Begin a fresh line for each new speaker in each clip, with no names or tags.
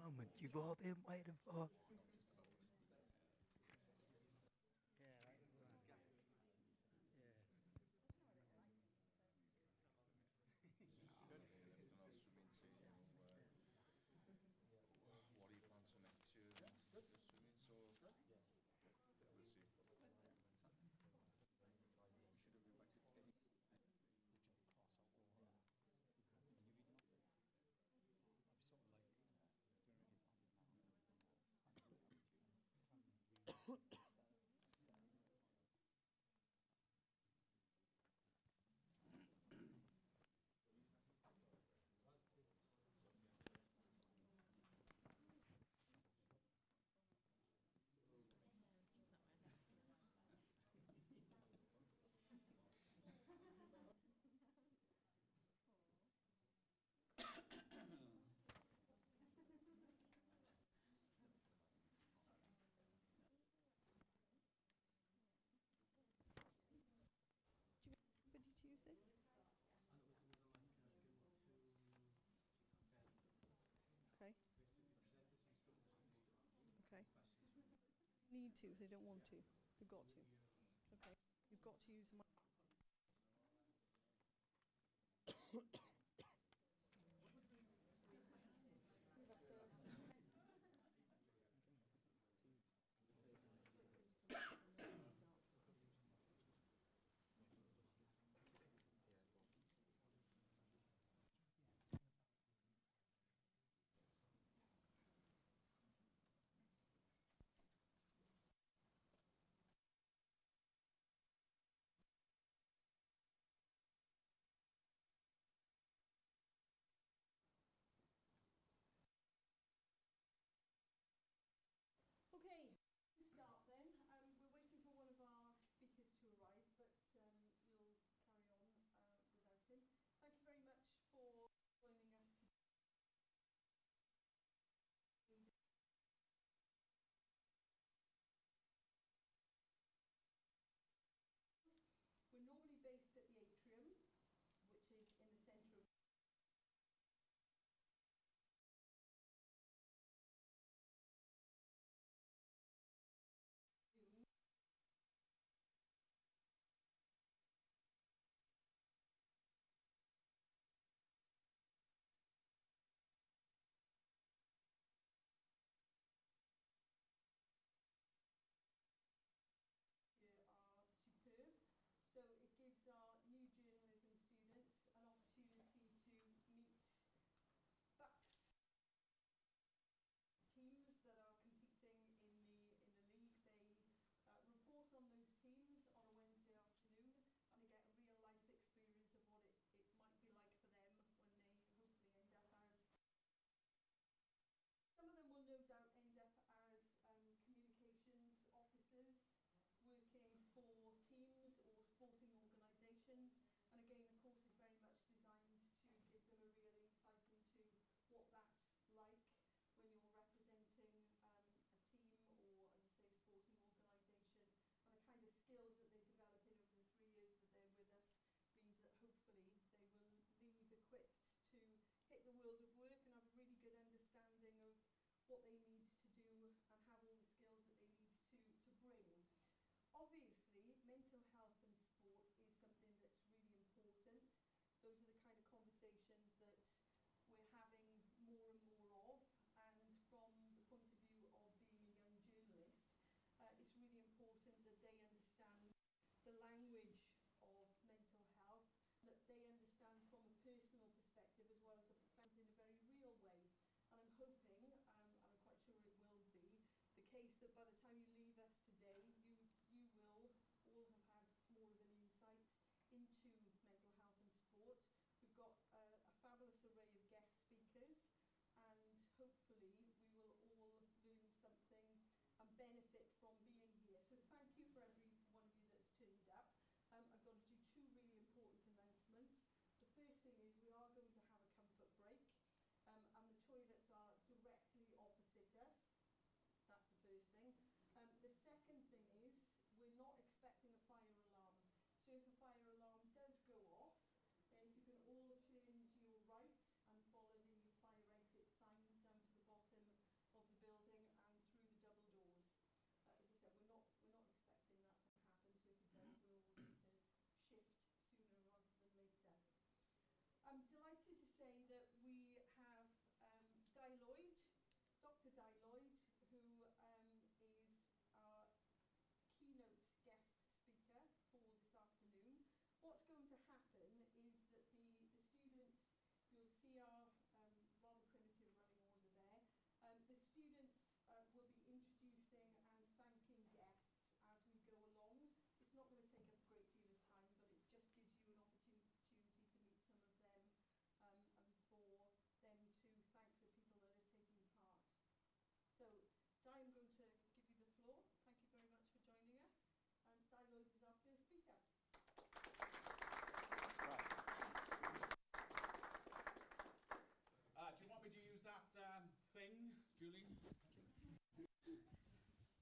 moment you've all been waiting for.
Ready to use this? Okay. Okay. Need to, if they don't want to. They've got to. Okay. You've got to use the mic. Okay, start then. We're waiting for one of our speakers to arrive, but we'll carry on without him. Thank you very much for joining us today. We're normally based at the atrium, which is in the centre of June. Are superb. So it gives our new journalism students an opportunity to meet BUCS teams that are competing in the league. They report on those teams on a Wednesday afternoon, and they get a real life experience of what it might be like for them when they hopefully end up as. Some of them will no doubt end up as communications officers, working for teams or sporting organisations, and again the course is very much designed to give them a real insight into what that's like when you're representing a team or, as I say, sporting organisation, and the kind of skills that they develop in over the 3 years that they're with us means that hopefully they will leave equipped to hit the world of work and have a really good understanding of what they need to do and have all the skills that they need to bring. Obviously, mental health and sport is something that's really important. Those are the kind of conversations that we're having more and more of, and from the point of view of being a young journalist, it's really important that they understand the language of mental health, that they understand from a personal perspective as well as a professional in a very real way. And I'm hoping, and I'm quite sure it will be, the case that by the time you leave us today, you will all have had more of an insight into mental health and sport. We've got a fabulous array of guest speakers, and hopefully we will all learn something and benefit from being here. So thank you for every one of you that's turned up. I've got to do two really important announcements. The first thing is we are going to have a comfort break, and the toilets are directly opposite us. That's the first thing. The second thing is we're not expecting a fire alarm. So if a fire alarm does go off, then you can all turn to your right and follow the fire exit signs down to the bottom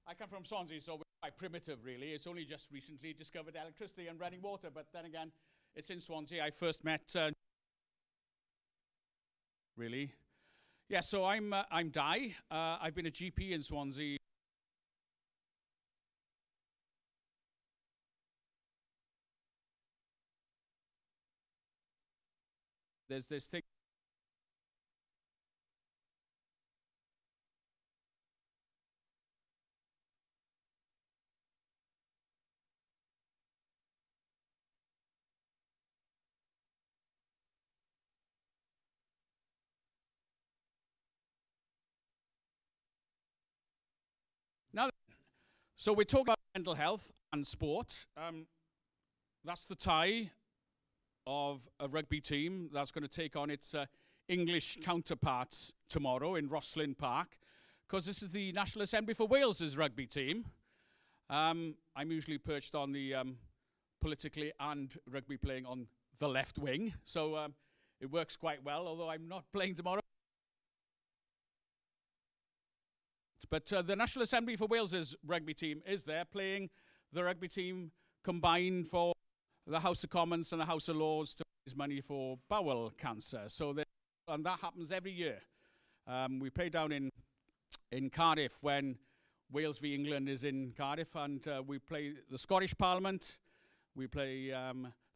I come from Swansea, so we're quite primitive, really. It's only just recently discovered electricity and running water, but then again, it's in Swansea. I first met, really. Yeah, so I'm Di. I've been a GP in Swansea. There's this thing. Now, so we talk about mental health and sport. That's the tie of a rugby team that's going to take on its English counterparts tomorrow in Rosslyn Park, because this is the National Assembly for Wales's rugby team. I'm usually perched on the politically and rugby playing on the left wing, so it works quite well, although I'm not playing tomorrow. But the National Assembly for Wales's rugby team is there, playing the rugby team combined for the House of Commons and the House of Lords to raise money for bowel cancer. So and that happens every year. We play down in Cardiff when Wales v England is in Cardiff, and we play the Scottish Parliament, we play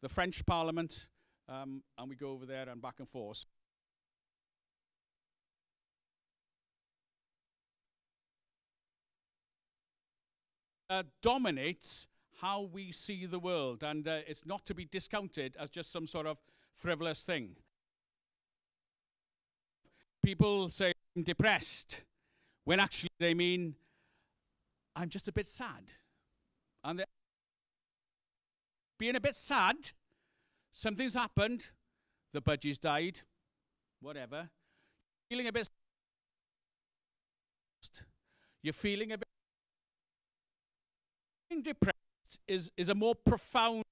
the French Parliament, and we go over there and back and forth. Dominates how we see the world, and it's not to be discounted as just some sort of frivolous thing. People say I'm depressed when actually they mean I'm just a bit sad. And being a bit sad, something's happened, the budgie's died, whatever. Feeling a bit, you're feeling a bit. Being depressed is a more profound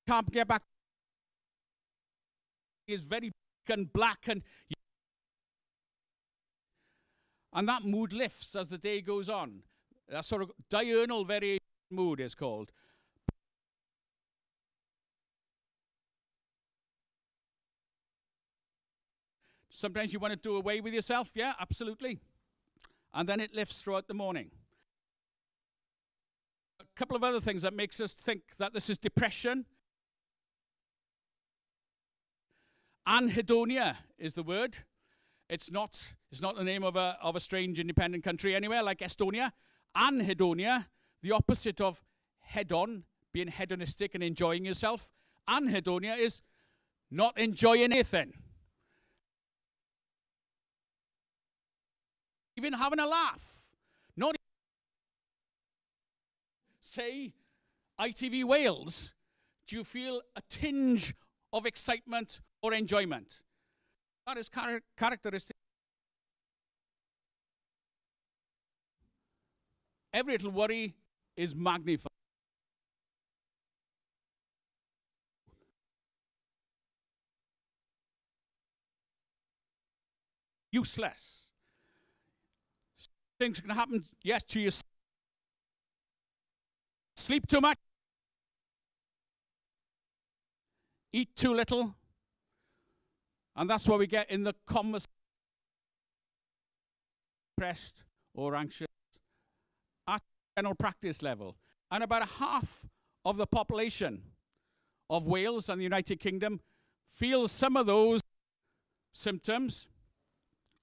can't get back. Is very black and that mood lifts as the day goes on. That sort of diurnal variation mood is called. Sometimes you want to do away with yourself, yeah, absolutely. And then it lifts throughout the morning. A couple of other things that makes us think that this is depression. Anhedonia is the word. It's not the name of a strange independent country anywhere like Estonia. Anhedonia, the opposite of head-on, being hedonistic and enjoying yourself. Anhedonia is not enjoying anything. Even having a laugh. Not say, ITV Wales, do you feel a tinge of excitement or enjoyment? That is characteristic. Every little worry is magnified. Useless. Things can happen, yes, to you. Sleep too much. Eat too little. And that's what we get in the conversation. Depressed or anxious at general practice level. And about half of the population of Wales and the United Kingdom feels some of those symptoms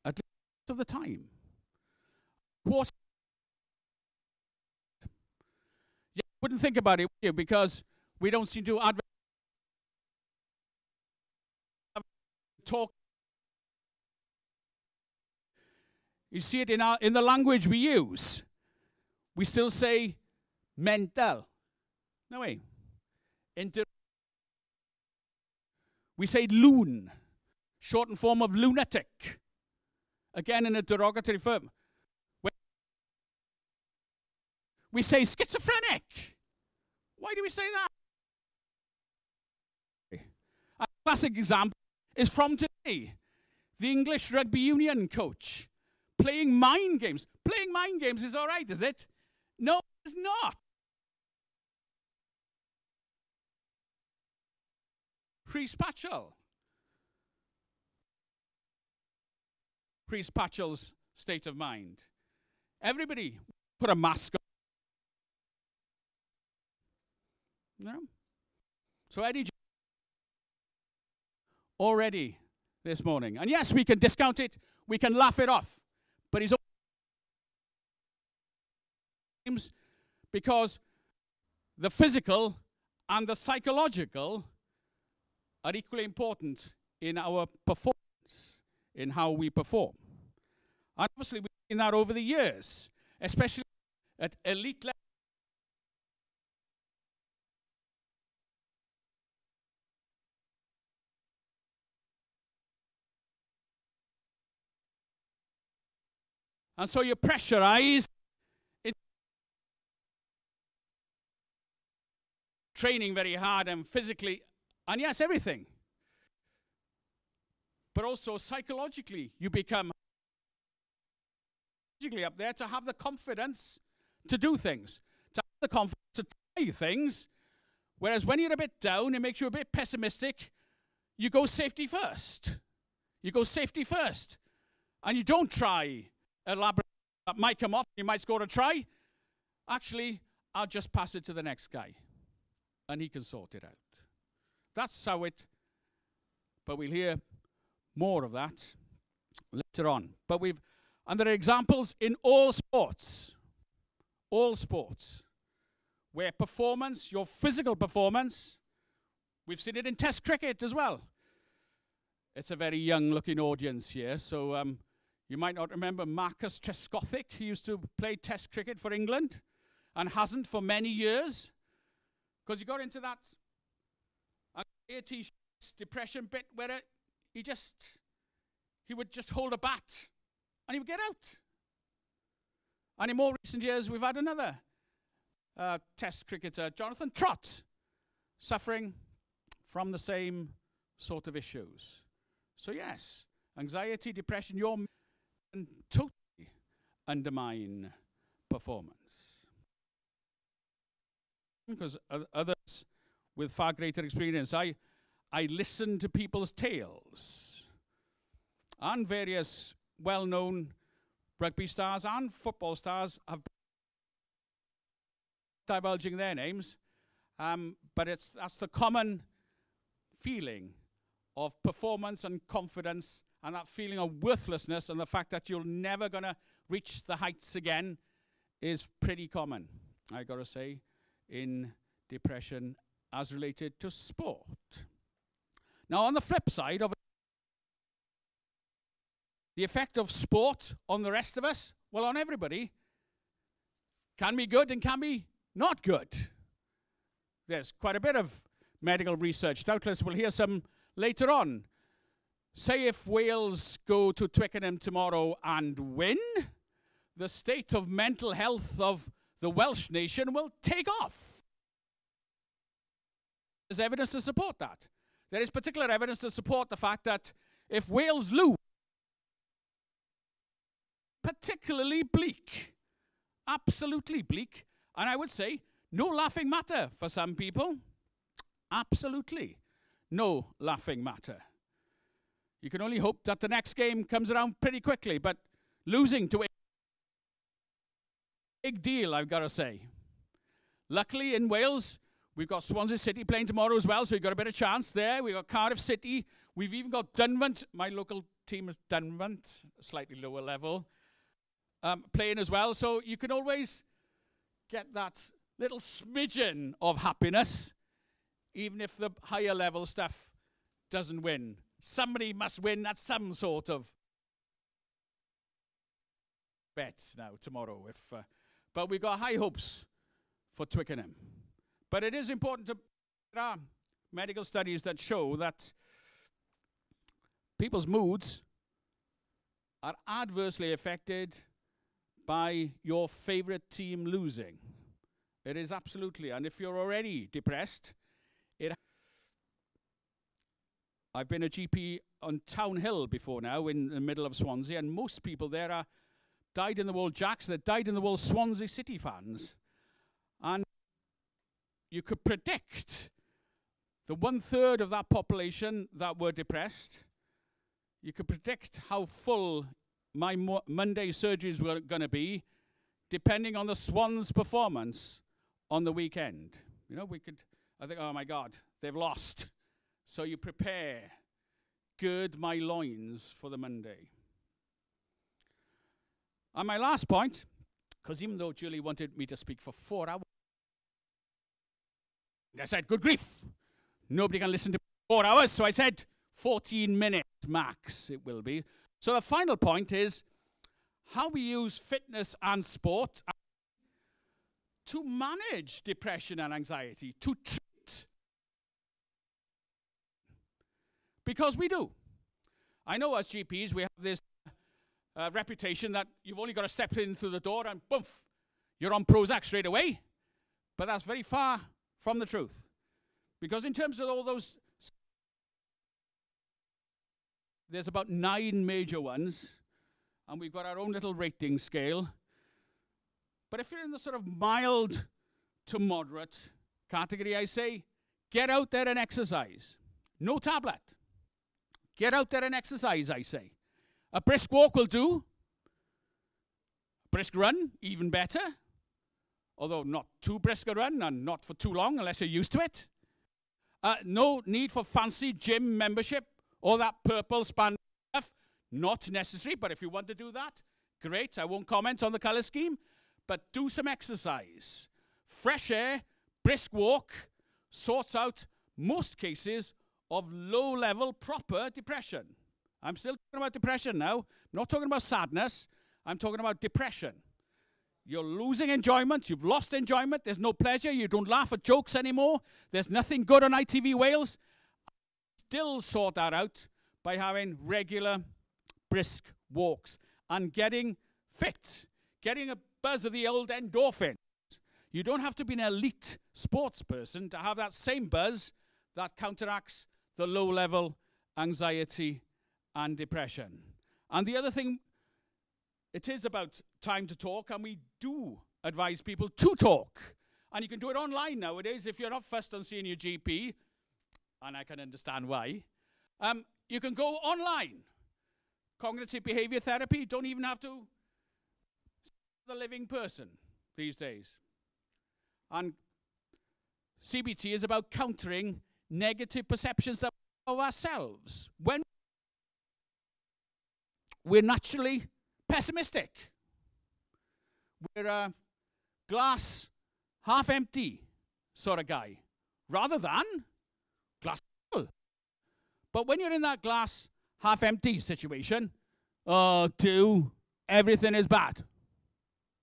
at least of the time. Quarter. You wouldn't think about it, would you? Because we don't seem to talk. You see it in the language we use. We still say mental. No way. We say loon, shortened form of lunatic. again in a derogatory term. We say schizophrenic. Why do we say that? A classic example is from today. The English rugby union coach playing mind games. Playing mind games is all right, is it? No, it's not. Pre-spatial. Pre-spatial's state of mind. Everybody put a mask on. No? So Eddie already this morning. And yes, we can discount it. We can laugh it off. But he's because the physical and the psychological are equally important in our performance, in how we perform. And obviously, we've seen that over the years, especially at elite level. And so you pressurize in training very hard and physically, and yes, everything. But also psychologically, you become up there to have the confidence to do things, to have the confidence to try things. Whereas when you're a bit down, it makes you a bit pessimistic. You go safety first. You go safety first. And you don't try elaborate. That might come off. You might score a try. Actually, I'll just pass it to the next guy. And he can sort it out. That's how it, but we'll hear more of that later on. But and there are examples in all sports, where performance, your physical performance, we've seen it in Test cricket as well. It's a very young-looking audience here, so you might not remember Marcus Trescothick. He used to play Test cricket for England and hasn't for many years because he got into that anxiety, depression bit where he would just hold a bat and he would get out. And in more recent years, we've had another Test cricketer, Jonathan Trott, suffering from the same sort of issues. So yes, anxiety, depression, can totally undermine performance. Because others with far greater experience, I listen to people's tales. And various well-known rugby stars and football stars have divulging their names. But that's the common feeling of performance and confidence, and that feeling of worthlessness and the fact that you're never going to reach the heights again is pretty common, I got to say, in depression as related to sport. Now, on the flip side of the effect of sport on the rest of us, well, on everybody, can be good and can be not good. There's quite a bit of medical research. Doubtless we'll hear some later on. Say if Wales go to Twickenham tomorrow and win, the state of mental health of the Welsh nation will take off. There's evidence to support that. There is particular evidence to support the fact that if Wales lose, particularly bleak, absolutely bleak, and I would say no laughing matter for some people. Absolutely no laughing matter. You can only hope that the next game comes around pretty quickly, but losing to a big deal, I've got to say. Luckily in Wales, we've got Swansea City playing tomorrow as well, so we've got a bit of chance there. We've got Cardiff City. We've even got Dunvant. My local team is Dunvant, slightly lower level, playing as well. So you can always get that little smidgen of happiness, even if the higher level stuff doesn't win. Somebody must win at some sort of bets now tomorrow. But we've got high hopes for Twickenham. But it is important there are medical studies that show that people's moods are adversely affected by your favorite team losing. It is absolutely. And if you're already depressed, I've been a GP on Town Hill before now in the middle of Swansea, and most people there are dyed-in-the-wool Jacks, they're dyed-in-the-wool Swansea City fans. And you could predict the 1/3 of that population that were depressed. You could predict how full my Monday surgeries were going to be, depending on the Swans' performance on the weekend. You know, I think, oh my God, they've lost. So you prepare, gird my loins for the Monday. And my last point, because even though Julie wanted me to speak for 4 hours, I said, good grief, nobody can listen to 4 hours, so I said 14 minutes max it will be. So the final point is how we use fitness and sport to manage depression and anxiety, to treat. Because we do. I know as GPs we have this reputation that you've only got to step in through the door and boom, you're on Prozac straight away. But that's very far from the truth. Because in terms of all those, there's about 9 major ones, and we've got our own little rating scale. But if you're in the sort of mild to moderate category, I say, get out there and exercise. No tablet. Get out there and exercise, I say. A brisk walk will do. A brisk run, even better. Although not too brisk a run and not for too long unless you're used to it. No need for fancy gym membership or that purple span stuff. Not necessary, but if you want to do that, great. I won't comment on the color scheme, but do some exercise. Fresh air, brisk walk sorts out most cases of low-level proper depression. I'm still talking about depression now. I'm not talking about sadness. I'm talking about depression. You're losing enjoyment. You've lost enjoyment. There's no pleasure. You don't laugh at jokes anymore. There's nothing good on ITV Wales. Still sort that out by having regular brisk walks and getting fit, getting a buzz of the old endorphins. You don't have to be an elite sports person to have that same buzz that counteracts the low-level anxiety and depression. And the other thing, it is about time to talk, and we do advise people to talk. And you can do it online nowadays if you're not fussed on seeing your GP, and I can understand why. You can go online. Cognitive behavior therapy, don't even have to see the living person these days. And CBT is about countering negative perceptions that we have of ourselves. When we're naturally pessimistic. We're a glass half empty sort of guy, rather than glass full. But when you're in that glass half empty situation, everything is bad.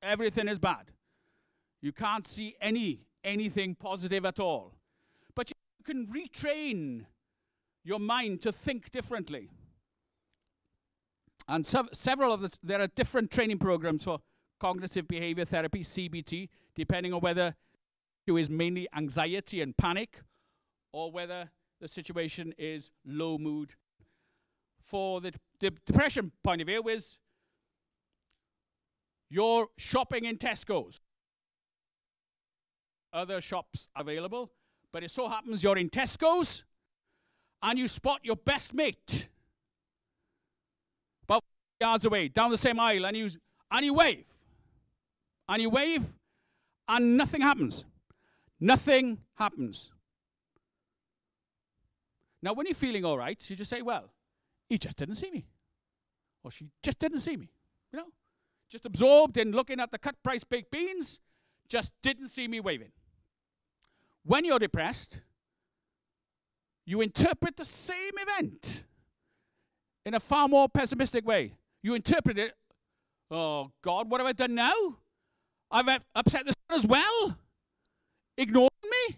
Everything is bad. You can't see anything positive at all. But you can retrain your mind to think differently. And there are different training programs for cognitive behavior therapy, CBT, depending on whether it is mainly anxiety and panic or whether the situation is low mood. For the depression point of view is you're shopping in Tesco's. Other shops available, but it so happens you're in Tesco's and you spot your best mate about yards away, down the same aisle, and you wave. And you wave, and nothing happens. Nothing happens. Now, when you're feeling all right, you just say, well, he just didn't see me. Or she just didn't see me. You know? Just absorbed in looking at the cut price baked beans, just didn't see me waving. When you're depressed, you interpret the same event in a far more pessimistic way. You interpret it, oh God, what have I done now? I've upset the sun as well? Ignoring me?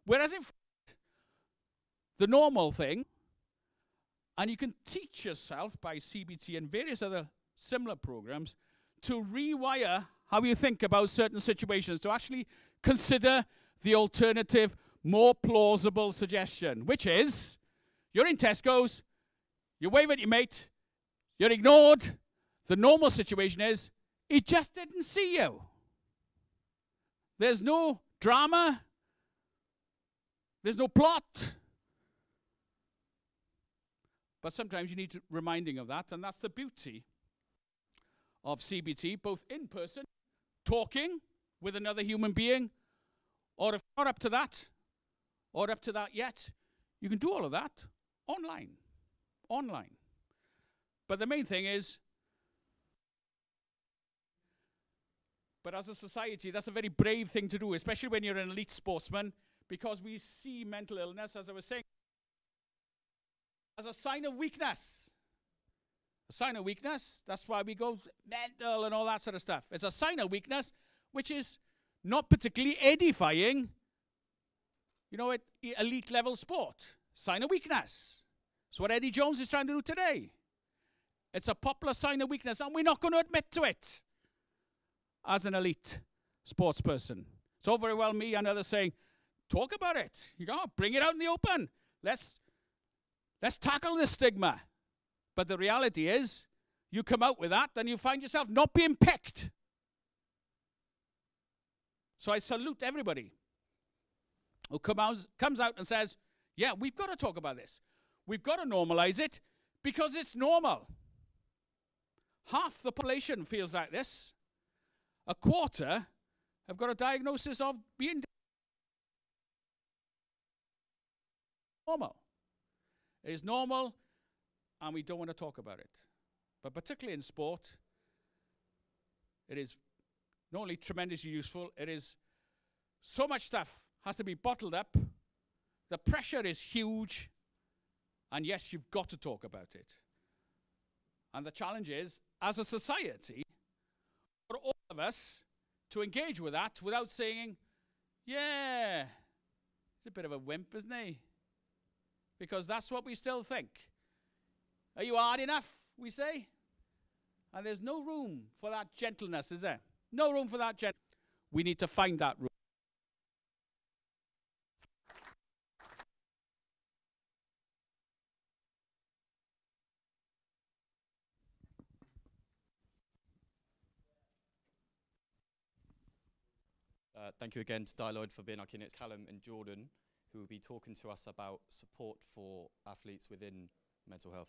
Whereas in fact, the normal thing, And you can teach yourself by CBT and various other similar programs to rewire how you think about certain situations, to actually consider the alternative, more plausible suggestion, which is you're in Tesco's, you wave at your mate, you're ignored. The normal situation is he just didn't see you. There's no drama. There's no plot. But sometimes you need reminding of that, and that's the beauty of CBT, both in person, talking with another human being, or if not up to that, or up to that yet, you can do all of that online. Online. But the main thing is, but as a society, that's a very brave thing to do, especially when you're an elite sportsman, because we see mental illness, as I was saying, as a sign of weakness. A sign of weakness. That's why we go mental and all that sort of stuff. It's a sign of weakness, which is not particularly edifying, at elite level sport. Sign of weakness. It's what Eddie Jones is trying to do today. It's a popular sign of weakness, and we're not going to admit to it as an elite sports person. It's all very well me and others saying, talk about it. Bring it out in the open. Let's tackle this stigma. But the reality is, you come out with that, and you find yourself not being picked. So I salute everybody who comes out and says, yeah, we've got to talk about this. We've got to normalize it because it's normal. Half the population feels like this. A quarter have got a diagnosis of being normal. It is normal, and we don't want to talk about it. But particularly in sport, it is not only tremendously useful, it is so much stuff has to be bottled up. The pressure is huge, and yes, you've got to talk about it. And the challenge is, as a society, for all of us to engage with that without saying, yeah, he's a bit of a wimp, isn't he? Because that's what we still think. Are you hard enough, we say? And there's no room for that gentleness, is there? No room for that gentleness. We need to find that room.
Thank you again to Dialogue for being our keynotes, Callum and Jordan, who will be talking to us about support for athletes within mental health.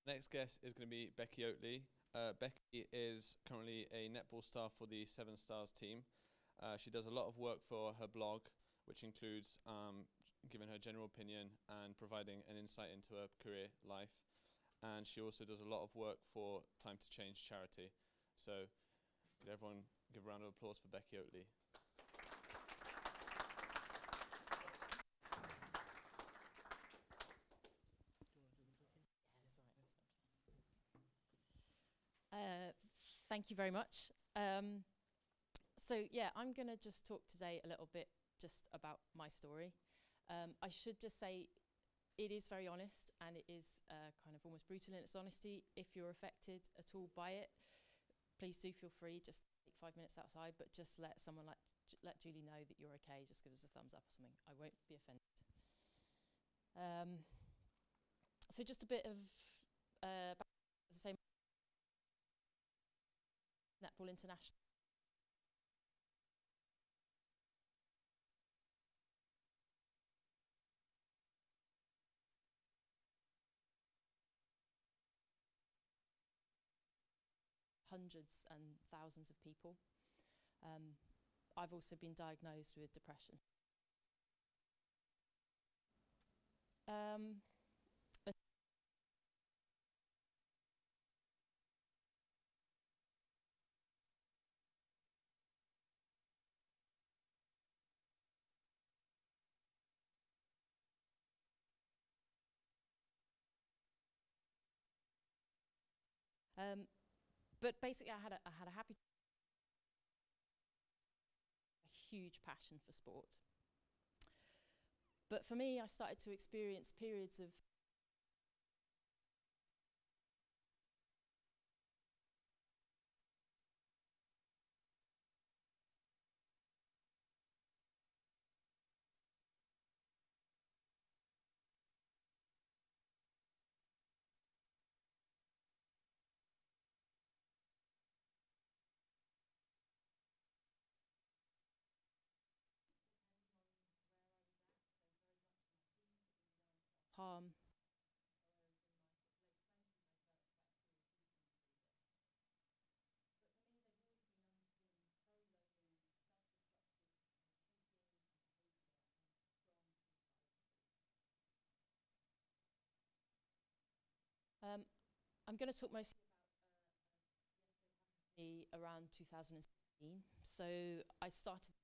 Next guest is going to be Becky Oatley. Becky is currently a netball star for the Seven Stars team. She does a lot of work for her blog, which includes giving her general opinion and providing an insight into her career life. And she also does a lot of work for Time to Change charity. So could everyone give a round of applause for Becky Oatley.
Thank you very much. So yeah, I'm going to just talk today a little bit just about my story. I should just say it is very honest, and it is kind of almost brutal in its honesty. If you're affected at all by it, please do feel free, just take 5 minutes outside, but just let someone let Julie know that you're okay. Just give us a thumbs up or something. I won't be offended. So just a bit of, as I say, Netball International. Hundreds and thousands of people. I've also been diagnosed with depression. But basically, I had a huge passion for sport. But for me, I started to experience periods of harm. I'm going to talk mostly about around 2006. So I started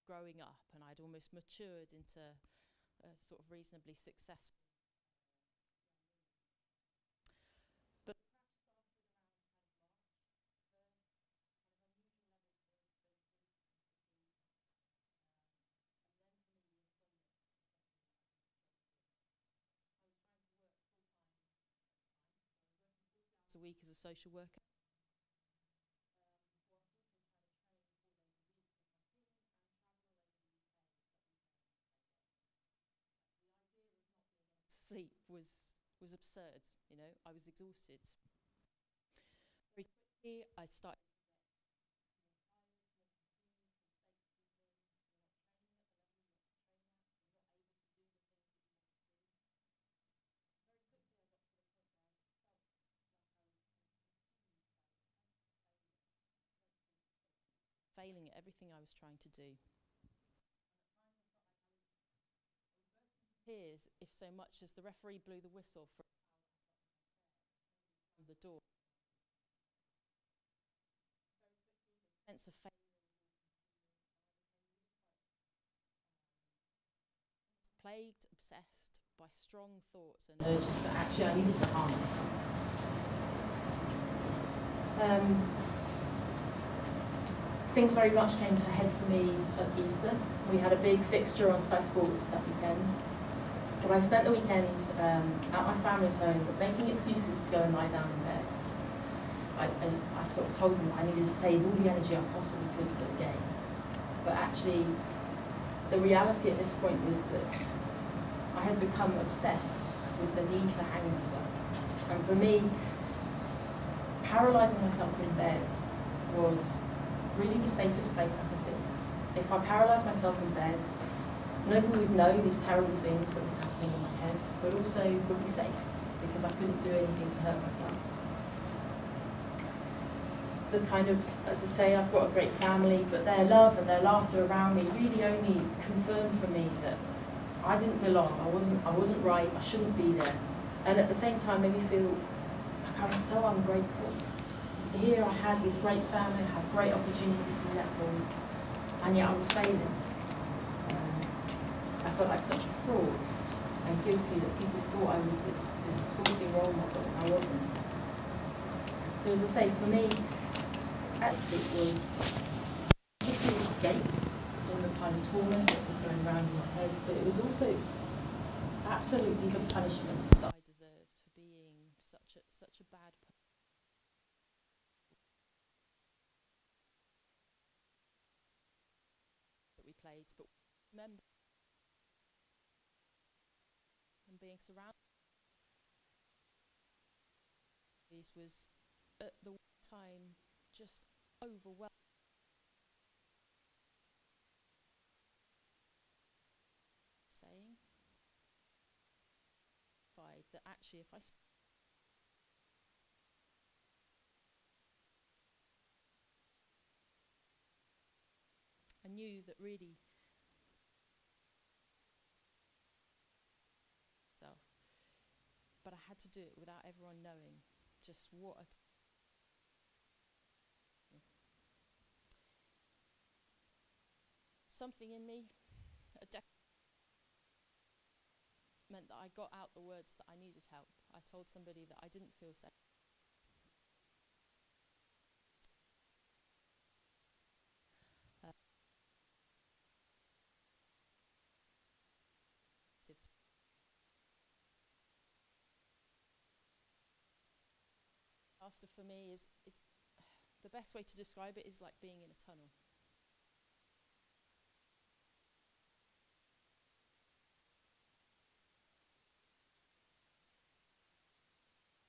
growing up, and I'd almost matured into a sort of reasonably successful. But a week as a social worker. Sleep was absurd, you know. I was exhausted. Very quickly, I started. Failing at everything I was trying to do. Tears, if so much as the referee blew the whistle for the door. Sense of failure. Plagued, obsessed by strong thoughts and urges that actually I needed to harm myself. Things very much came to a head for me at Easter. We had a big fixture on Sky Sports that weekend. But I spent the weekend at my family's home making excuses to go and lie down in bed. I sort of told them I needed to save all the energy I possibly could for the game. But actually, the reality at this point was that I had become obsessed with the need to hang myself. And for me, paralysing myself in bed was really the safest place I could be. If I paralysed myself in bed, nobody would know these terrible things that was happening in my head, but also would be safe because I couldn't do anything to hurt myself. The kind of, as I say, I've got a great family, but their love and their laughter around me really only confirmed for me that I didn't belong, I wasn't right, I shouldn't be there. And at the same time made me feel like I was so ungrateful. Here I had this great family, I had great opportunities in netball, and yet I was failing. I felt like such a fraud and guilty that people thought I was this sporting role model, and I wasn't. So as I say, for me, it was just an escape from the kind of torment that was going around in my head, but it was also absolutely the punishment that I deserved for being such a bad person. That we played, but remember and being surrounded was at the time just overwhelming. Saying that actually if I knew that really self, but I had to do it without everyone knowing just what a something in me meant that I got out the words that I needed help. I told somebody that I didn't feel safe. After for me is the best way to describe it is like being in a tunnel.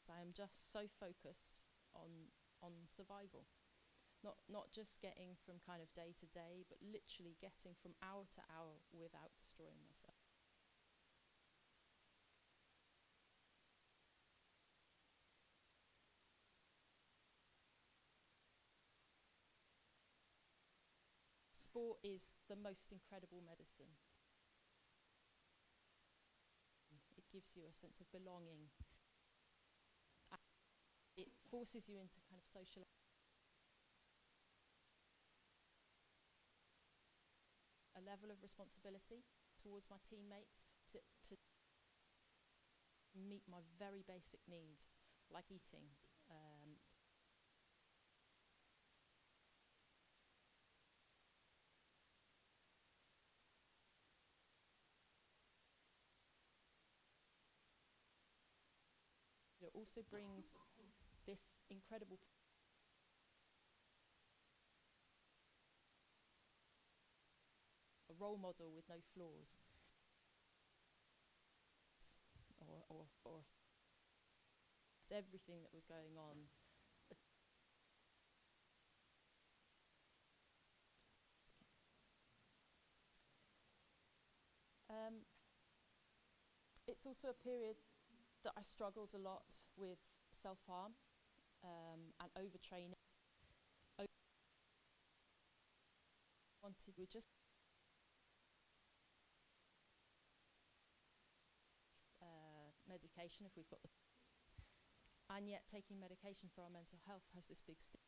I am just so focused on survival. Not just getting from kind of day to day, but literally getting from hour to hour without destroying myself. sport is the most incredible medicine. It gives you a sense of belonging. It forces you into kind of social. A level of responsibility towards my teammates to meet my very basic needs, like eating. It also brings this incredible a role model with no flaws, or everything that was going on. It's also a period that I struggled a lot with self-harm and overtraining. We just medication if we've got the, and yet taking medication for our mental health has this big stigma.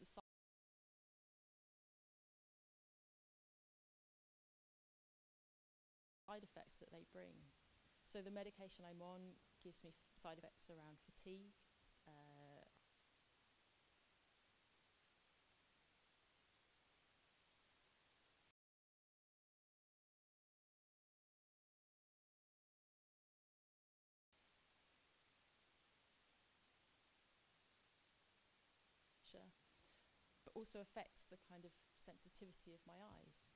The side effects that they bring. So the medication I'm on gives me side effects around fatigue, but also affects the kind of sensitivity of my eyes.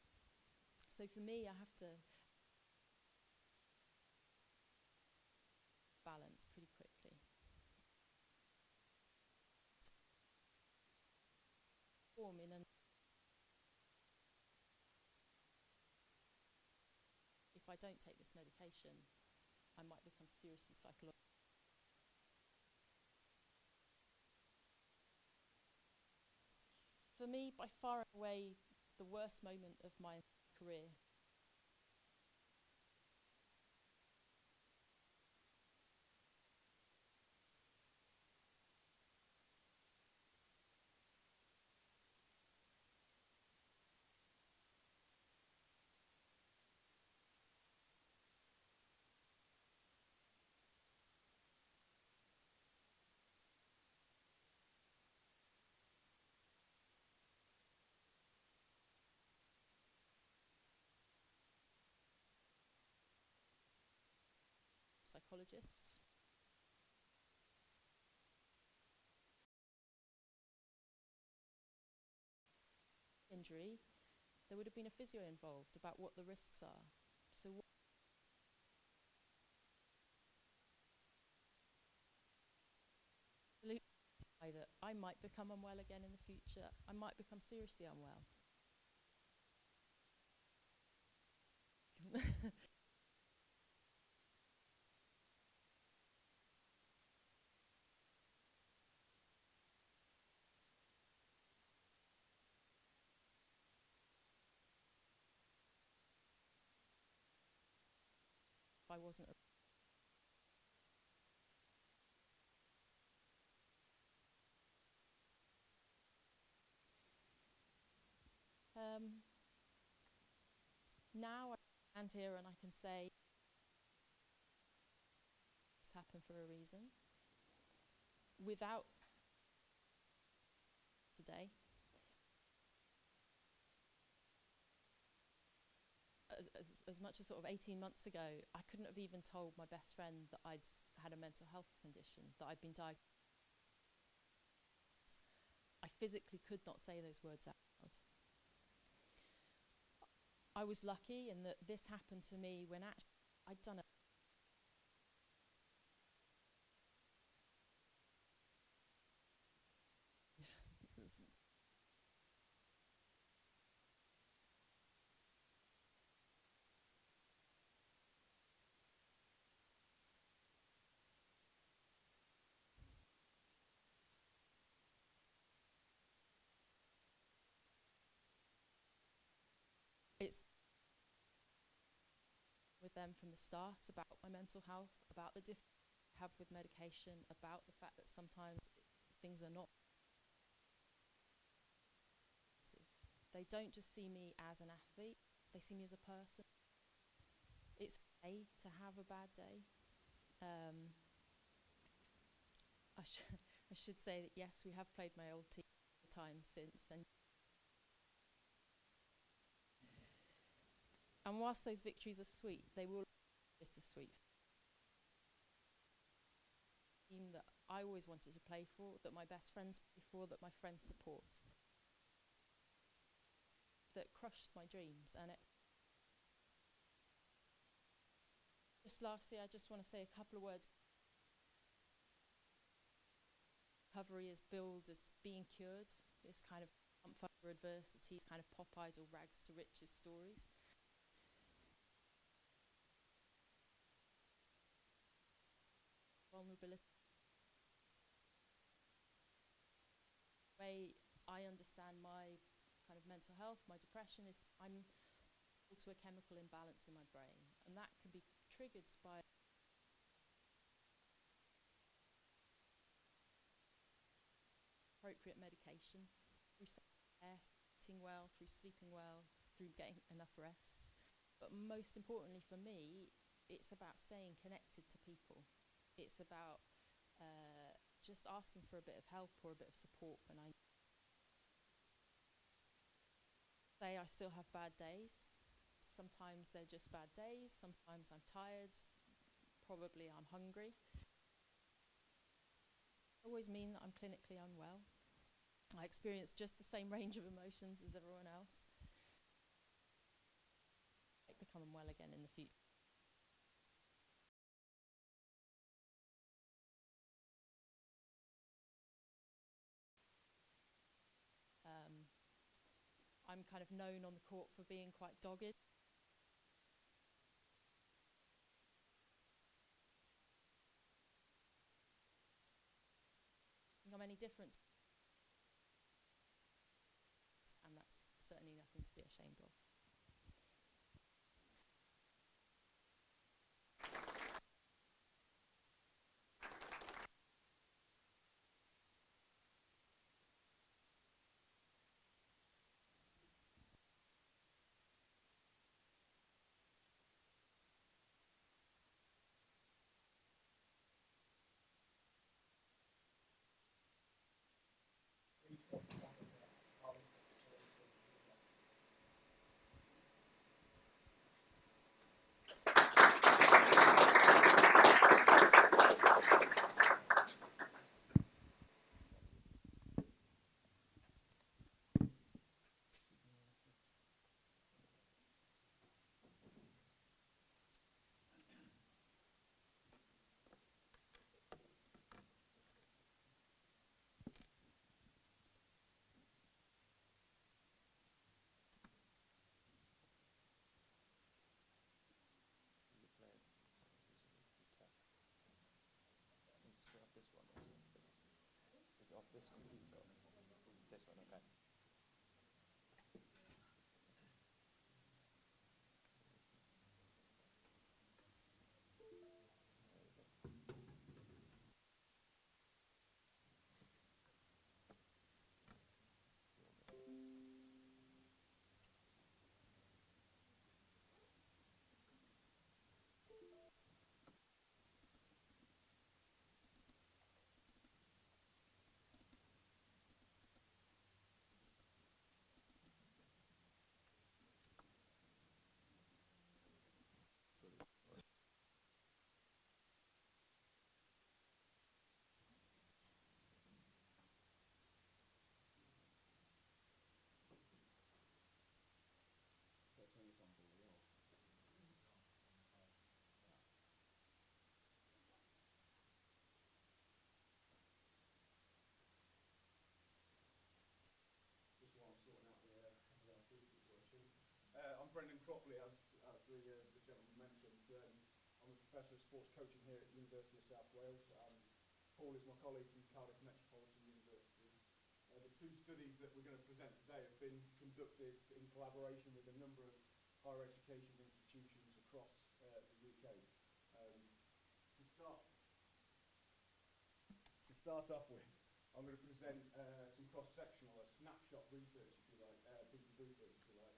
So for me, I have to balance pretty quickly. If I don't take this medication, I might become seriously psychological. For me, by far and away, the worst moment of my career. Psychologists. Injury, there would have been a physio involved about what the risks are. So that I might become unwell again in the future. I might become seriously unwell. If I wasn't now I stand here and I can say it's happened for a reason. Without today, as much as sort of 18 months ago, I couldn't have even told my best friend that I'd had a mental health condition, that I'd been diagnosed. I physically could not say those words out loud. I was lucky in that this happened to me when actually I'd done it. with them from the start about my mental health, about the difficulties I have with medication, about the fact that sometimes things are not. They don't just see me as an athlete, they see me as a person. It's okay to have a bad day. I should say that yes, we have played my old team times since, and whilst those victories are sweet, they will be bittersweet. Team that I always wanted to play for, that my best friends play for, that my friends support, that crushed my dreams. And just lastly, I just want to say a couple of words. Recovery is billed as being cured, this kind of triumph over adversity, this kind of pop idol rags to riches stories. Vulnerability. The way I understand my kind of mental health, my depression, is I'm to a chemical imbalance in my brain, and that can be triggered by appropriate medication, through self-care, eating well, through sleeping well, through getting enough rest. But most importantly for me, it's about staying connected to people. It's about just asking for a bit of help or a bit of support when I say I still have bad days. Sometimes they're just bad days, sometimes I'm tired, probably I'm hungry. Always mean that I'm clinically unwell. I experience just the same range of emotions as everyone else. I might become unwell again in the future. I'm kind of known on the court for being quite dogged. I think I'm any different, and that's certainly nothing to be ashamed of.
This computer. This one, okay.
I'm Brendan Cropley, as the gentleman mentioned. I'm a Professor of Sports Coaching here at the University of South Wales, and Paul is my colleague from Cardiff Metropolitan University. The two studies that we're going to present today have been conducted in collaboration with a number of higher education institutions across start off with, I'm going to present some cross-sectional, a snapshot research, if you like, piece of research, if you like,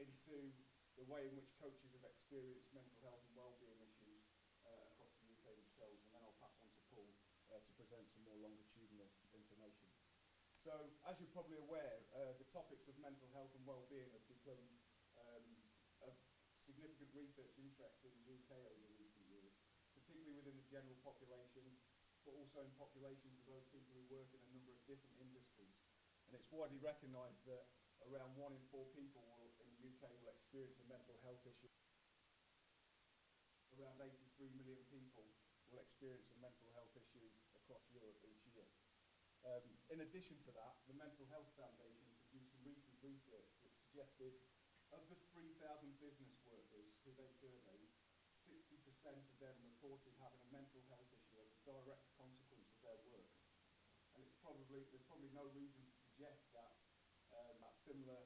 into the way in which coaches have experienced mental health and wellbeing issues across the UK themselves, and then I'll pass on to Paul to present some more longitudinal information. So, as you're probably aware, the topics of mental health and wellbeing have become of significant research interest in the UK over recent years, particularly within the general population, but also in populations of those people who work in a number of different industries. And it's widely recognised that around 1 in 4 people in the UK will experience a mental health issue. Around 83 million people will experience a mental health issue across Europe each year. In addition to that, the Mental Health Foundation produced some recent research that suggested of the 3,000 business workers who they surveyed, 60% of them reported having a mental health issue as a direct consequence of their work. And there's probably no reason to suggest that similar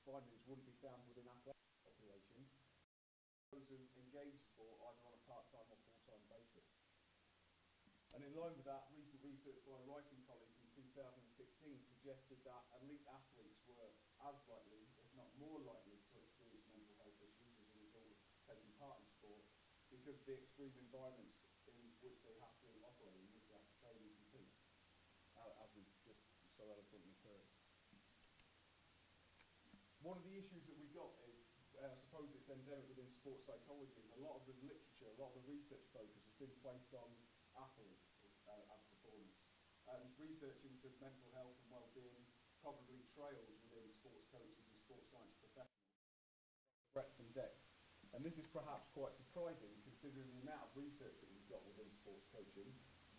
findings wouldn't be found within athletic populations, those who engage sport either on a part-time or full-time basis. And in line with that, recent research by Rice and colleagues in 2016 suggested that elite athletes were as likely, if not more likely, to experience mental health issues as a result of taking part in sport because of the extreme environments in which they have to operate, in which they have to train and compete, as we've just so eloquently heard. One of the issues that we've got is, I suppose it's endemic within sports psychology, is a lot of the literature, a lot of the research focus has been placed on athletes as performers. And research into mental health and well-being probably trails within sports coaches and sports science professionals, breadth and depth. And this is perhaps quite surprising considering the amount of research that we've got within sports coaching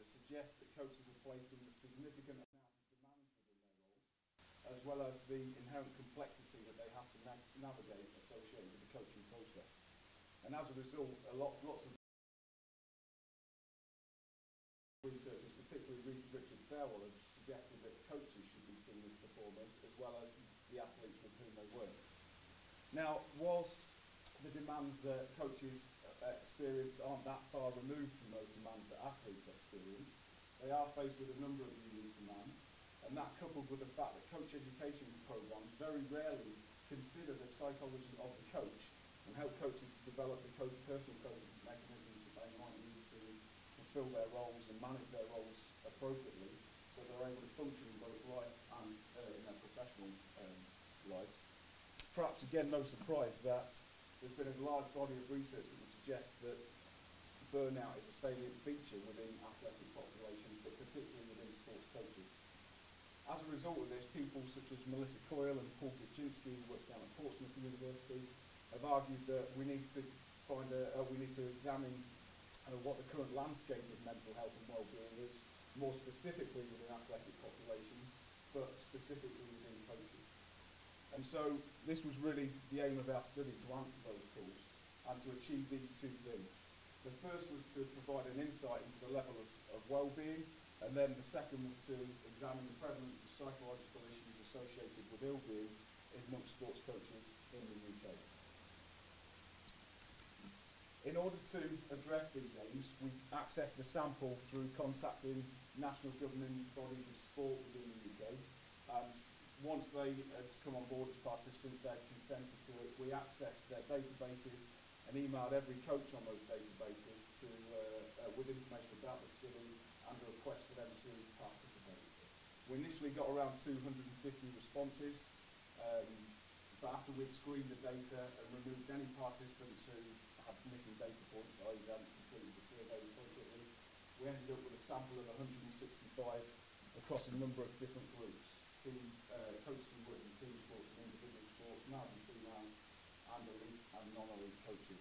that suggests that coaches are placed under significant amount of demands within their roles, as well as the inherent complexity that they have to navigate associated with the coaching process. And as a result, lots of researchers, particularly Richard Farewell, have suggested that coaches should be seen as performers as well as the athletes with whom they work. Now, whilst the demands that coaches experience aren't that far removed from those demands that athletes experience, they are faced with a number of unique demands, and that coupled with the fact that coach education programs very rarely consider the psychology of the coach and help coaches to develop the personal coping mechanisms that they might need to fulfill their roles and manage their roles appropriately so they're able to function in both life and in their professional lives. Perhaps again no surprise that there's been a large body of research that would suggest that burnout is a salient feature within athletic populations, but particularly within sports coaches. As a result of this, people such as Melissa Coyle and Paul Kaczynski, who works down at Portsmouth University, have argued that we need to examine what the current landscape of mental health and well-being is, more specifically within athletic populations, but specifically within coaches. And so this was really the aim of our study, to answer those calls and to achieve these two things. The first was to provide an insight into the level of well-being, and then the second was to examine the prevalence of psychological issues associated with ill-being amongst sports coaches in the UK. In order to address these aims, we accessed a sample through contacting national governing bodies of sport within the UK, and once they had come on board as participants, they had consented to it. We accessed their databases and emailed every coach on those databases with information about the study and a request for them to participate. We initially got around 250 responses, but after we'd screened the data and removed any participants who had missing data points, i.e. they hadn't completed the survey appropriately, we ended up with a sample of 165 across a number of different groups. Coaches who work in team sports and individual sports, males and females, and elite and non-elite coaches.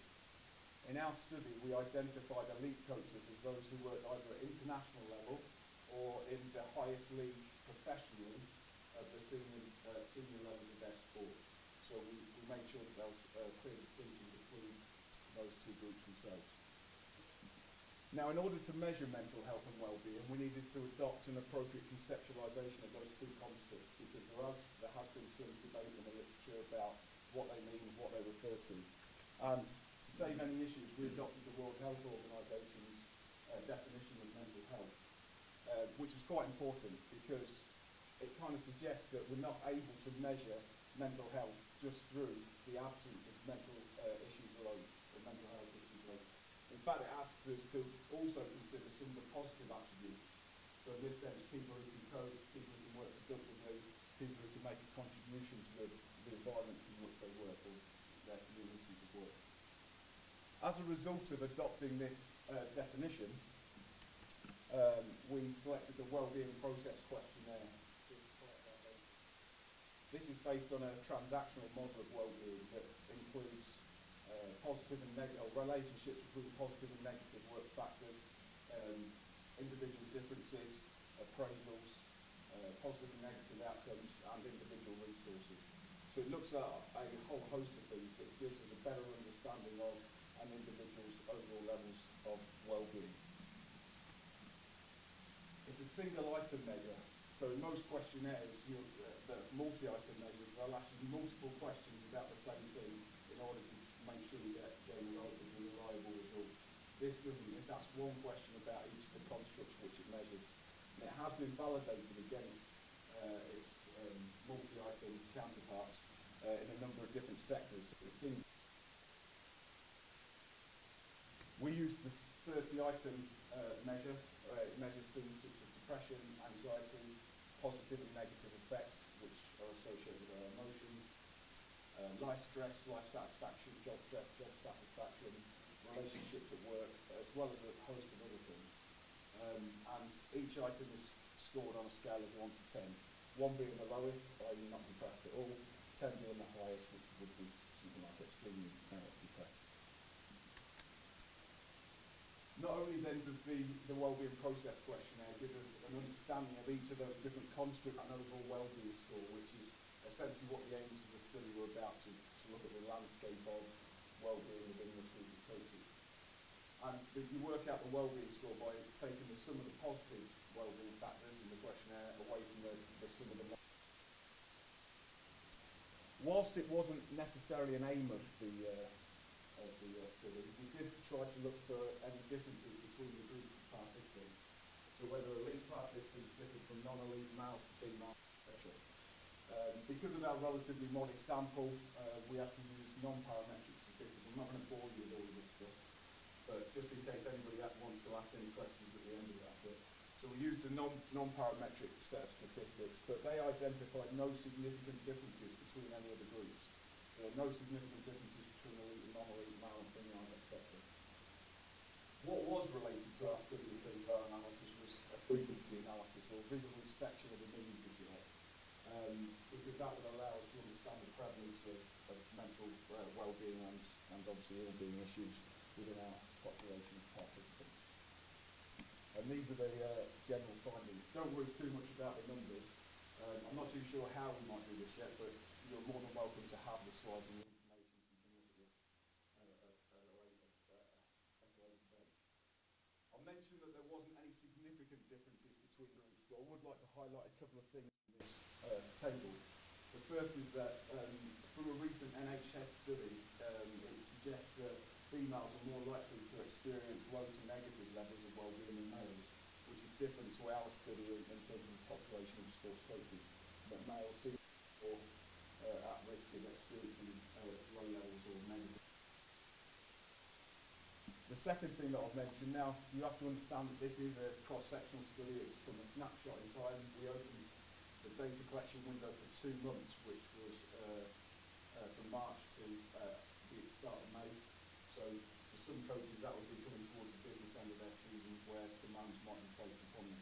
In our study, we identified elite coaches as those who work either at international level or in the highest league professionally at the senior levels of their sport. So we made sure that there was a clear distinction between those two groups themselves. Now, in order to measure mental health and well-being, we needed to adopt an appropriate conceptualisation of those two constructs, because for us, there has been some debate in the literature about what they mean and what they refer to. And to save any issues, we adopted the World Health Organisation's definition of mental health.
which is quite important because it kind of suggests that we're not able to measure mental health just through the absence of mental issues alone, or mental health issues alone. In fact, it asks us to also consider some of the positive attributes. So in this sense, people who can cope, people who can work productively, people who can make a contribution to the environments in which they work, or their communities of work. As a result of adopting this definition, we selected the Wellbeing Process Questionnaire. This is based on a transactional model of well-being that includes positive and negative relationships between positive and negative work factors, individual differences, appraisals, positive and negative outcomes, and individual resources. So it looks at a whole host of things that gives us a better understanding of an individual's overall levels of well-being. It's a single item measure. So in most questionnaires, the multi-item measures, they'll ask you multiple questions about the same thing in order to make sure you get a relatively reliable result. This doesn't. This asks one question about each of the constructs which it measures. And it has been validated against its multi-item counterparts in a number of different sectors. We use this 30-item measure. It measures things such as depression, anxiety, positive and negative effects which are associated with our emotions, life stress, life satisfaction, job stress, job satisfaction, relationships at work, as well as a host of other things. And each item is scored on a scale of 1 to 10. 1 being the lowest, i.e. not depressed at all, 10 being the highest, which would be something like extremely depressed. Not only then does the Wellbeing Process Questionnaire give us an understanding of each of those different constructs and overall wellbeing score, which is essentially what the aims of the study were about, to look at the landscape of wellbeing within the group of coaches. And you work out the wellbeing score by taking the sum of the positive wellbeing factors in the questionnaire away from the sum of the negative. Whilst it wasn't necessarily an aim of the study, we did try to look for any differences between the groups of participants. So whether elite participants differed from non-elite, males to females, etc. Because of our relatively modest sample, we had to use non-parametric statistics. I'm not going to bore you with all of this stuff, but just in case anybody wants to ask any questions at the end of that bit. So we used a non-parametric set of statistics, but they identified no significant differences between any of the groups. There are no significant differences between elite and non-elite, male and female, etc. What was related to our study of our analysis was a frequency analysis, or visual inspection of the means, if you like, because that would allow us to understand the prevalence of mental well-being and obviously ill-being issues within our population of participants. And these are the general findings. Don't worry too much about the numbers. I'm not too sure how we might do this yet, but you're more than welcome to have the slides and the information so you can look at this at a later date. I'll mention that there wasn't any significant differences between groups, but I would like to highlight a couple of things in this table. The first is that from a recent NHS study, it suggests that females are more likely to experience low to negative levels of well-being than males, which is different to our study in terms of the population of sports coaches, that males seem more at risk of experiencing low levels or negative. The second thing that I've mentioned, now you have to understand that this is a cross-sectional study. It's from a snapshot in time. We opened the data collection window for 2 months, which was from March to the start of May. So for some coaches that would be coming towards the business end of their season, where demands might be placed upon them.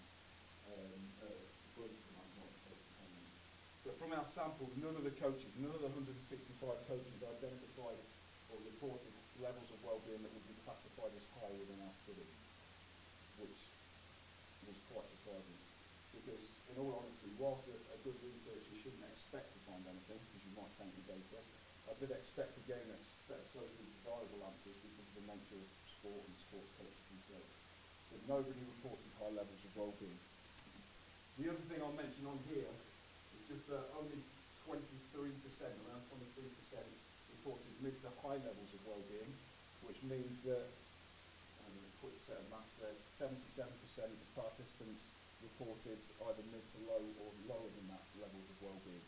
But from our sample, none of the coaches, none of the 165 coaches identified or reported levels of well-being that would be classified as high within our study, which was quite surprising. Because, in all honesty, whilst a good researcher shouldn't expect to find anything, because you might tank the data, I did expect to gain a set of socially desirable answers because of the nature of sport and sports coaches and so on. But nobody reported high levels of well-being. The other thing I'll mention on here is just that only 23%, around 23%, reported mid to high levels of well-being, which means that, a quick set of maths there, 77% of participants reported either mid to low or lower than that levels of well-being,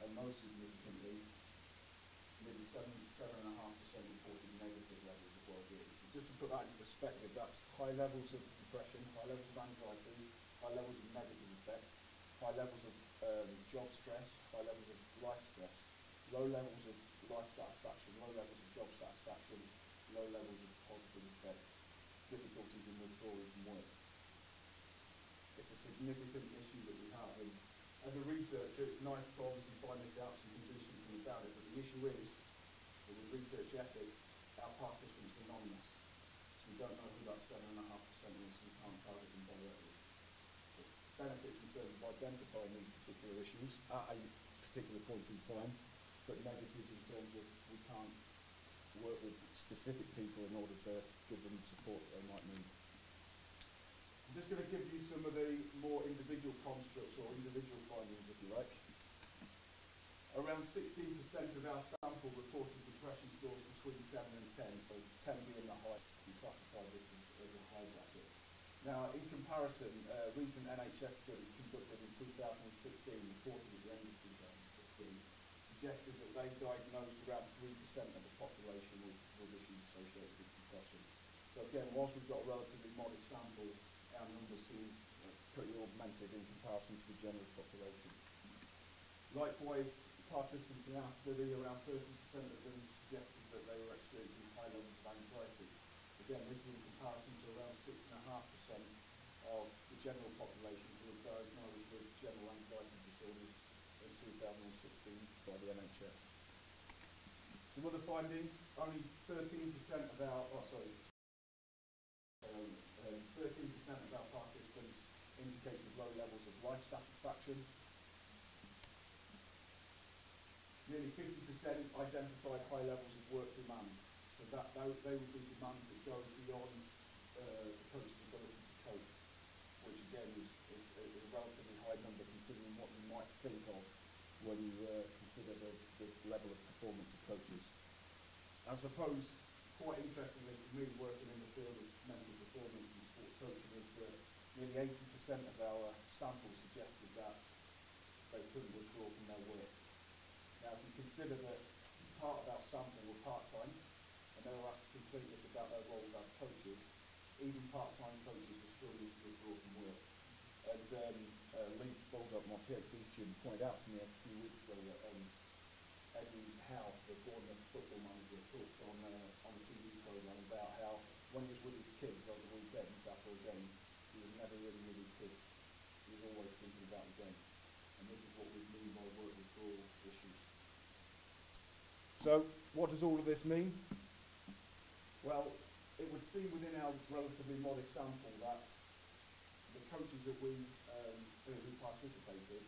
and most significantly, nearly 7.5% reported negative levels of well-being. So just to put that into perspective, that's high levels of depression, high levels of anxiety, high levels of negative effect, high levels of job stress, high levels of life stress, low levels of life satisfaction, low levels of job satisfaction, low levels of positive effect, difficulties in withdrawing from work. It's a significant issue that we have, and as a researcher, it's nice to obviously find this out so we can do something about it, but the issue is that with research ethics, our participants are anonymous. So we don't know who that 7.5% is, we can't target them directly. There's benefits in terms of identifying these particular issues at a particular point in time, but negatives in terms of we can't work with specific people in order to give them the support that they might need. I'm just going to give you some of the more individual constructs or individual findings, if you like. Around 16% of our sample reported depression scores between 7 and 10, so 10 being the highest. We classify this as a high bracket. Now, in comparison, a recent NHS study conducted in 2016, reported at the end of 2016, suggested that they diagnosed around 3% of the population with issues associated with depression. So again, whilst we've got a relatively modest sample, our numbers seem pretty augmented in comparison to the general population. Likewise, participants in our study, around 30% of them suggested that they were experiencing high levels of anxiety. Again, this is in comparison to around 6.5% of the general population who were diagnosed with general anxiety disorders in 2016 by the NHS. Some other findings, only 13% of our, 13% of our participants indicated low levels of life satisfaction. Nearly 50% identified high levels of work demands. So they would be demands that go beyond the coach's ability to cope, which again is a relatively high number considering what you might think of when you consider the level of performance of coaches. I suppose, quite interestingly for me, working in the field of mental performance and sports coaching, is that nearly 80% of our sample suggested that they couldn't withdraw from their work. Now, if you consider that part of our sample were part-time, and they were asked to complete this about their roles as coaches, even part-time coaches were struggling to withdraw from work. And Lee Baldock, my PhD student, pointed out to me a few weeks ago that Eddie Howe, the Bournemouth football manager, talked on a TV programme about how when he was with his kids over the weekends after a game, he was never really with his kids. He was always thinking about the game. And this is what we mean by work withdrawal issues. So, what does all of this mean? Well, it would seem within our relatively modest sample that the coaches that who participated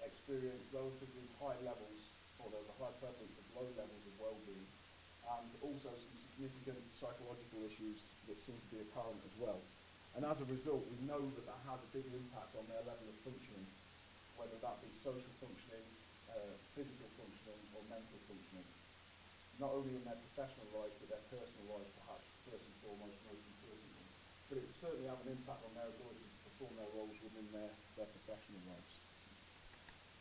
experienced relatively high levels, or there was a high prevalence of low levels of well-being, and also some significant psychological issues that seem to be apparent as well. And as a result, we know that that has a big impact on their level of functioning, whether that be social functioning, physical functioning, or mental functioning. Not only in their professional lives, but their personal lives, perhaps first and foremost, most importantly. But it certainly have an impact on their ability to perform their roles within their professional lives.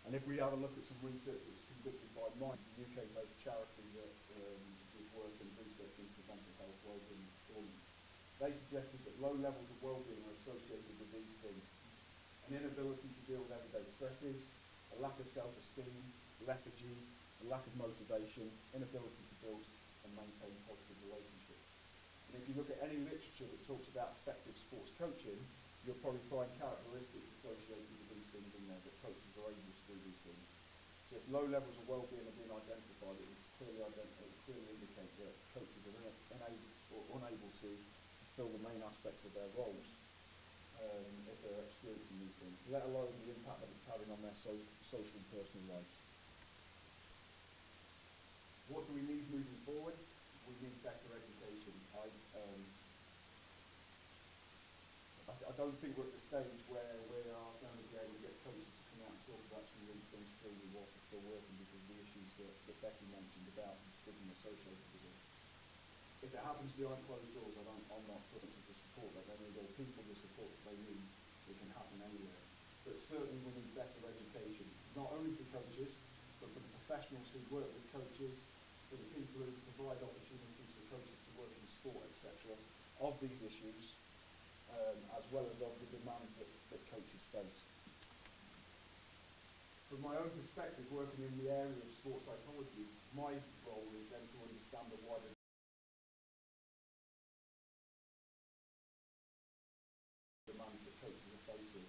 And if we have a look at some research that was conducted by Mind, a UK-based charity that does work and research into mental health, wellbeing and performance, they suggested that low levels of wellbeing are associated with these things: an inability to deal with everyday stresses, a lack of self-esteem, lethargy, a lack of motivation, inability to build and maintain positive relationships. And if you look at any literature that talks about effective sports coaching, you'll probably find characteristics associated with these things in there, that coaches are able to do these things. So if low levels of well-being are being identified, it would clearly indicate that coaches are unable to fulfill the main aspects of their roles if they're experiencing these things, let alone the impact that it's having on their social and personal lives. What do we need moving forwards? We need better education. I don't think we're at the stage where we are going to be able to get coaches to come out and talk about some of these things freely whilst they're still working, because of the issues that Becky mentioned about the stigma associated with this. If it happens behind closed doors, I'm not putting the support that they need, or people the support that they need. it can happen anywhere. But certainly we need better education, not only for coaches, but for the professionals who work with coaches, for the people who provide opportunities for coaches to work in sport, etc., of these issues, as well as of the demands that coaches face. From my own perspective, working in the area of sports psychology, my role is then to understand the wider demands that coaches are faced with.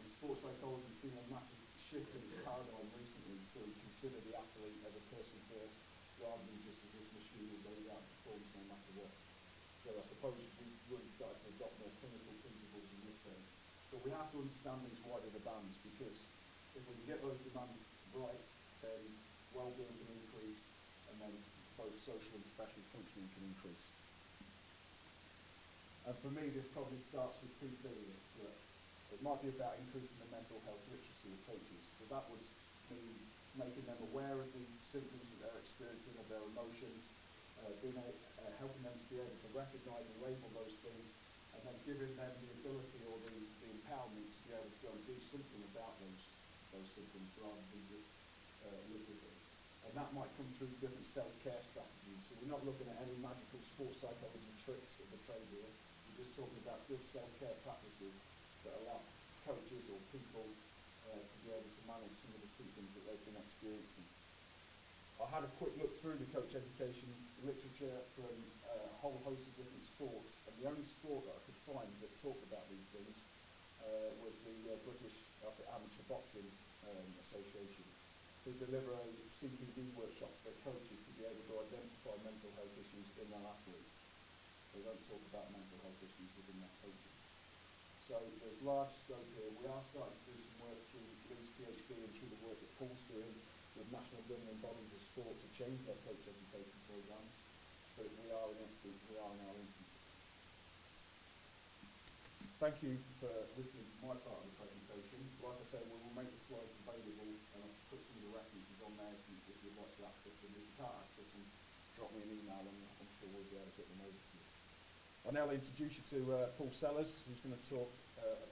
And sports psychology has seen a massive shift in its paradigm recently to consider the athlete as a person first, rather than just as this machine that goes out and performs no matter what. So I suppose we've really started to adopt more clinical principles in this sense. But we have to understand these wider demands, because if we can get those demands right, then well-being can increase, and then both social and professional functioning can increase. And for me, this probably starts with two things. It might be about increasing the mental health literacy of coaches. So that would mean making them aware of the symptoms that they're experiencing, of their emotions, helping them to be able to recognise and label those things, and then giving them the ability or the empowerment to be able to go and do something about those symptoms, rather than just live with them. And that might come through different self-care strategies. So we're not looking at any magical sports psychology tricks of the trade here. We're just talking about good self-care practices that allow coaches or people to be able to manage some of the symptoms that they've been experiencing. I had a quick look through the coach education literature from a whole host of different sports, and the only sport that I could find that talked about these things was the British Amateur Boxing Association, who deliver a CPD workshops for coaches to be able to identify mental health issues in their athletes. They don't talk about mental health issues within their coaches. So there's large scope here. We are starting to do some work through Lee's PhD and through the work that Paul's doing with national governing bodies of sport to change their coach education programs. But we are in our infancy. Thank you for listening to my part of the presentation. Like I say, we will make the slides available, and I'll put some of the references on there if you'd like to access them. If you can't access them, drop me an email and I'm sure we'll be able to get them over to you. I'll now introduce you to Paul Sellers, who's going to talk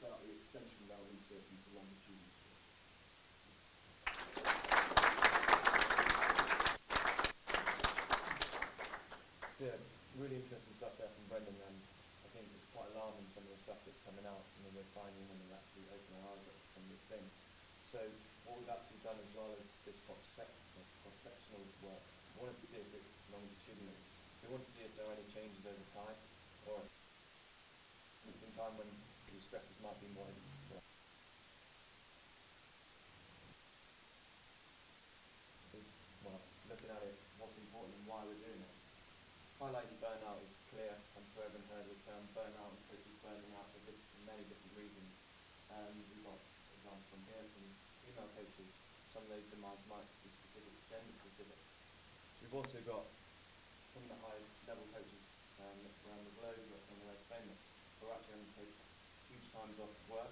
about the extension of our research into longitudinal sport.
So yeah, really interesting stuff there from Brendan, and I think it's quite alarming some of the stuff that's coming out. I mean, we're finding when we actually open our eyes up to some of these things. So what we've actually done, as well as this cross-sectional work, we wanted to see if it's longitudinal. So we want to see if there are any changes over time, or in time when the stresses might be more. Well, looking at it, what's important and why we're doing it. Highlighting burnout is clear. I'm sure everyone heard the term burnout, and coaches burning out for many different reasons. We've got examples from here from female coaches. Some of those demands might be specific, gender specific. We've also got some of the highest level coaches around the globe, but some of the most famous, who are actually having to take huge times off work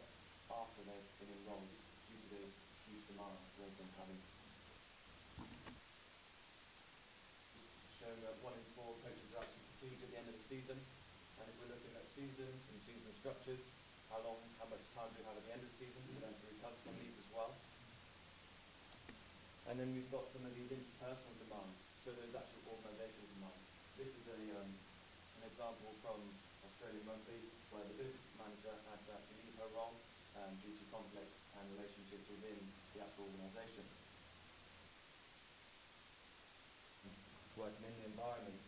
after they've been enrolled due to those huge demands they've been having. Showing that 1 in 4 coaches are actually fatigued at the end of the season, and if we're looking at seasons and season structures, how much time do we have at the end of the season for them to recover from these as well. And then we've got some of these interpersonal demands, so there's actual organisational demands. This is an example from Australian Rugby, where the business manager had to actually leave her role due to conflicts and relationships within the actual organisation. Working in the environment,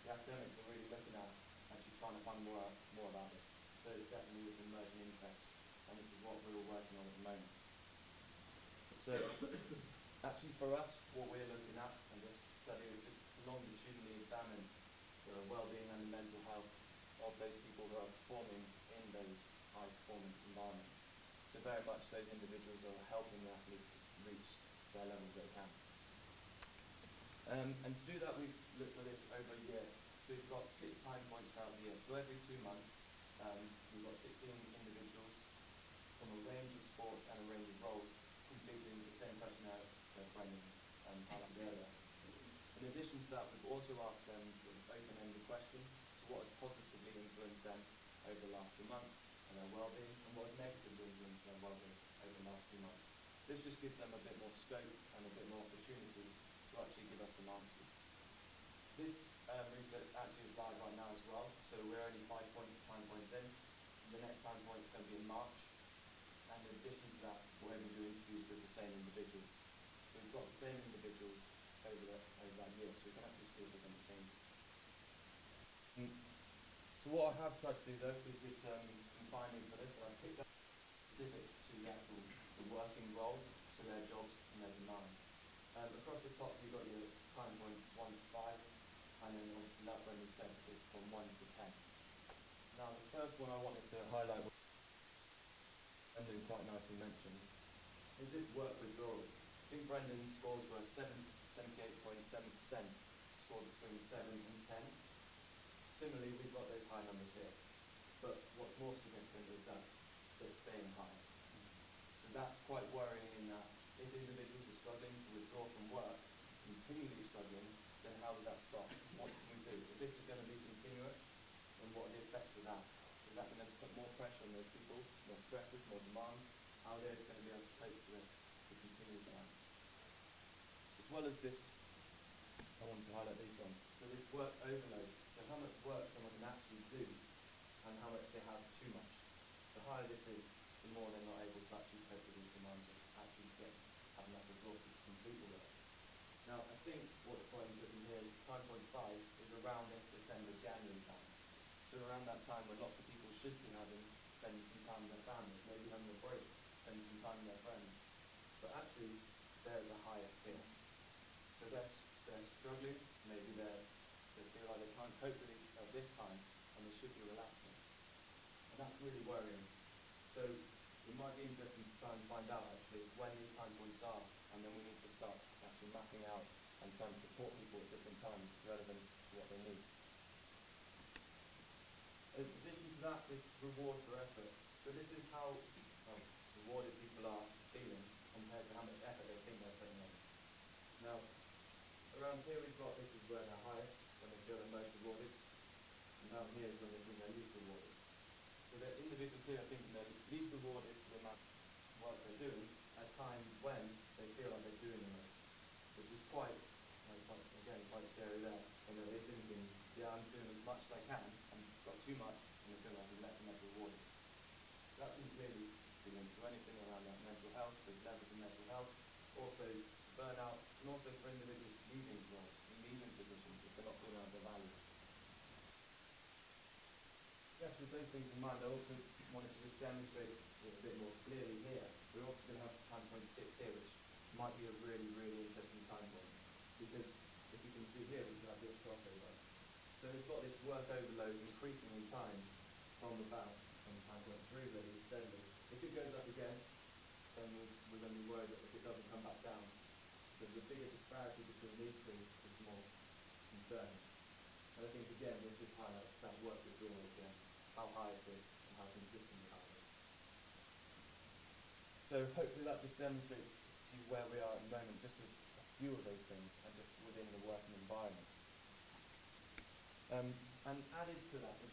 the academics are really looking at actually trying to find more about this. So there's definitely this emerging interest, and this is what we're all working on at the moment. So actually for us, what we're looking at in this study is just longitudinally examine the well-being and the mental health of those people who are performing in those high-performance environments. So very much those individuals are helping the athletes reach their levels they can. And to do that, we've looked at this over a year. So we've got 6 time points throughout the year. So every 2 months, we've got 16 individuals from a range of sports and a range of roles completing the same questionnaire that Brendan highlighted earlier. In addition to that, we've also asked them an open-ended question. So what has positively influenced them over the last 2 months, and and their well-being, and what has negatively influenced their well-being over the last 2 months. This just gives them a bit more scope and a bit more opportunity to actually give us some answers. This research actually is live right now as well, so we're only 5 time points in. The next time point is going to be in March, and in addition to that, we're going to do interviews with the same individuals. So we've got the same individuals over that year, so we can actually see if there's any changes. So what I have tried to do though is give some findings for this, and I've picked up specific to the working role, so their jobs and their demands. Across the top you've got your time points 1 to 5, and then obviously that Brendan said is from 1 to 10. Now the first one I wanted to highlight, which Brendan quite nicely mentioned, is this work withdrawal. I think Brendan's scores were 78.7%, scored between 7 and 10. Similarly, we've got those high numbers here, but what's more significant is that they're staying high. So that's quite worrying in that if individuals are struggling to withdraw from work, continually struggling, then how does that stop? What can we do? If this is going to be continuous, then what are the effects of that? Is that going to put more pressure on those people, more stresses, more demands? How are they going to be able to cope with this to continue that? As well as this, I wanted to highlight these ones. So this work overload, so how much work someone can actually do and how much they have too much. The higher this is, the more they're not able to actually cope with these demands of actually have enough resources to complete the work. Now I think what's quite interesting here is time point 5 is around this December, January time. So around that time when lots of people should be spending some time with their families, maybe having a break, spending some time with their friends. But actually, they're the highest here. So they're struggling, maybe they feel like they can't cope with these at this time, and they should be relaxing. And that's really worrying. So it might be interesting to try and find out actually when these time points are, and then we need to start actually mapping out and trying to support people at different times relevant to what they need. In addition to that, this reward for effort. So this is how rewarded people are feeling compared to how much effort they think they're putting in. Now, around here we've got, this is where they're highest, when they feel they're most rewarded, and down here is when they think they're least rewarded. So the individuals here are thinking they're least rewarded for the amount of work they're doing at times when they feel like they're doing the most, which is quite scary there, and that they're thinking, yeah, I'm doing as much as I can, and got too much, and they feel like I'm less and less rewarded. That can clearly be linked to anything around that mental health, there's levels of mental health, also burnout, and also for individuals leaving roles, leaving positions if they're not feeling like they're valued. Yes, with those things in mind, I also wanted to just demonstrate it a bit more clearly here. We're obviously going to have time point 6 here, which might be a really, really interesting time point, because if you can see here, we can have this crossover. So we've got this work overload increasing in time from about time point 3 really steadily. If it goes up again, then we're going to be worried that if it doesn't come back down, because the bigger disparity between these two is more concerning. And I think again this just highlights that work withdrawal again, how high it is and how consistently high it is. So hopefully that just demonstrates to you where we are at the moment, just with a few of those things and just within the working environment. And added to that is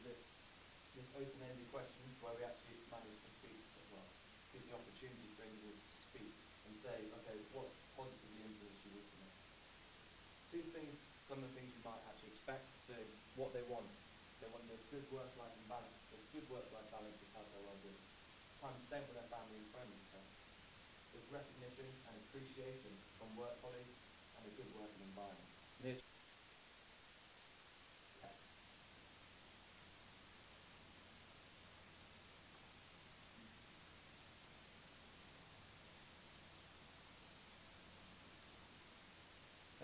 this open-ended question where we actually manage to speak as well, give the opportunity for individuals to speak and say, okay, what's positively influenced you recently? These things, some of the things you might actually expect, so what they want. They want this good work-life balance. This good work-life balance is how their well-being. Time spent with their family and friends is helpful. There's recognition and appreciation from work colleagues and a good working environment.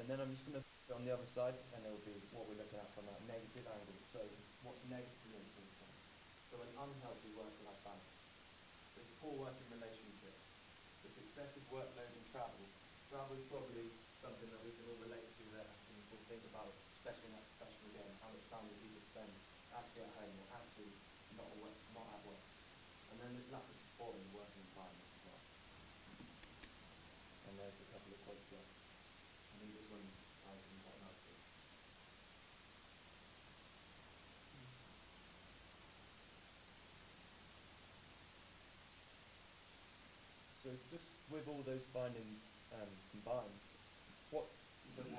And then I'm just going to put on the other side, and there will be what we're looking at from that negative angle. So what's negatively influencing? So an unhealthy work-life balance. There's poor working relationships. There's excessive workload and travel. Travel is probably something that we can all relate to there, and we'll think about, especially in that professional game, how much time do people spend actually at home or actually not at work. And then there's lack of support in the working environment as well. And there's a couple of quotes there. I think this one ties in quite nicely. with all those findings combined, what can we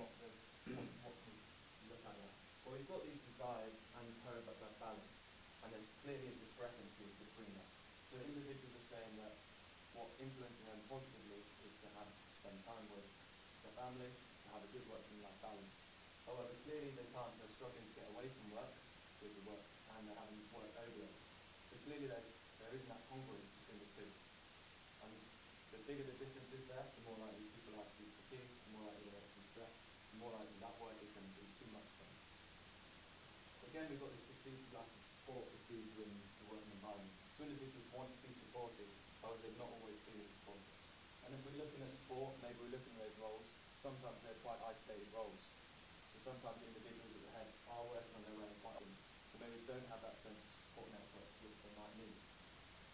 look at now? Well, we've got these desired and per balance, and there's clearly a discrepancy between them. So individuals are saying that what influencing them positively is to spend time with their family, to have a good working life balance. However, clearly they're struggling to get away from work with the work, and they're having work overload. So clearly there isn't that congruence between the two. And the bigger the difference is there, the more likely people are to be fatigued, the more likely they're to be stressed, the more likely that work is going to be too much for them. Again, we've got this perceived lack of support perceived in the working environment. So individuals want to be supported, however they're not always feeling supported. And if we're looking at sport, maybe we're looking at those roles, sometimes they're quite isolated roles. So sometimes individuals at the head are working on their own quite often, but maybe don't have that sense of support network which they might need.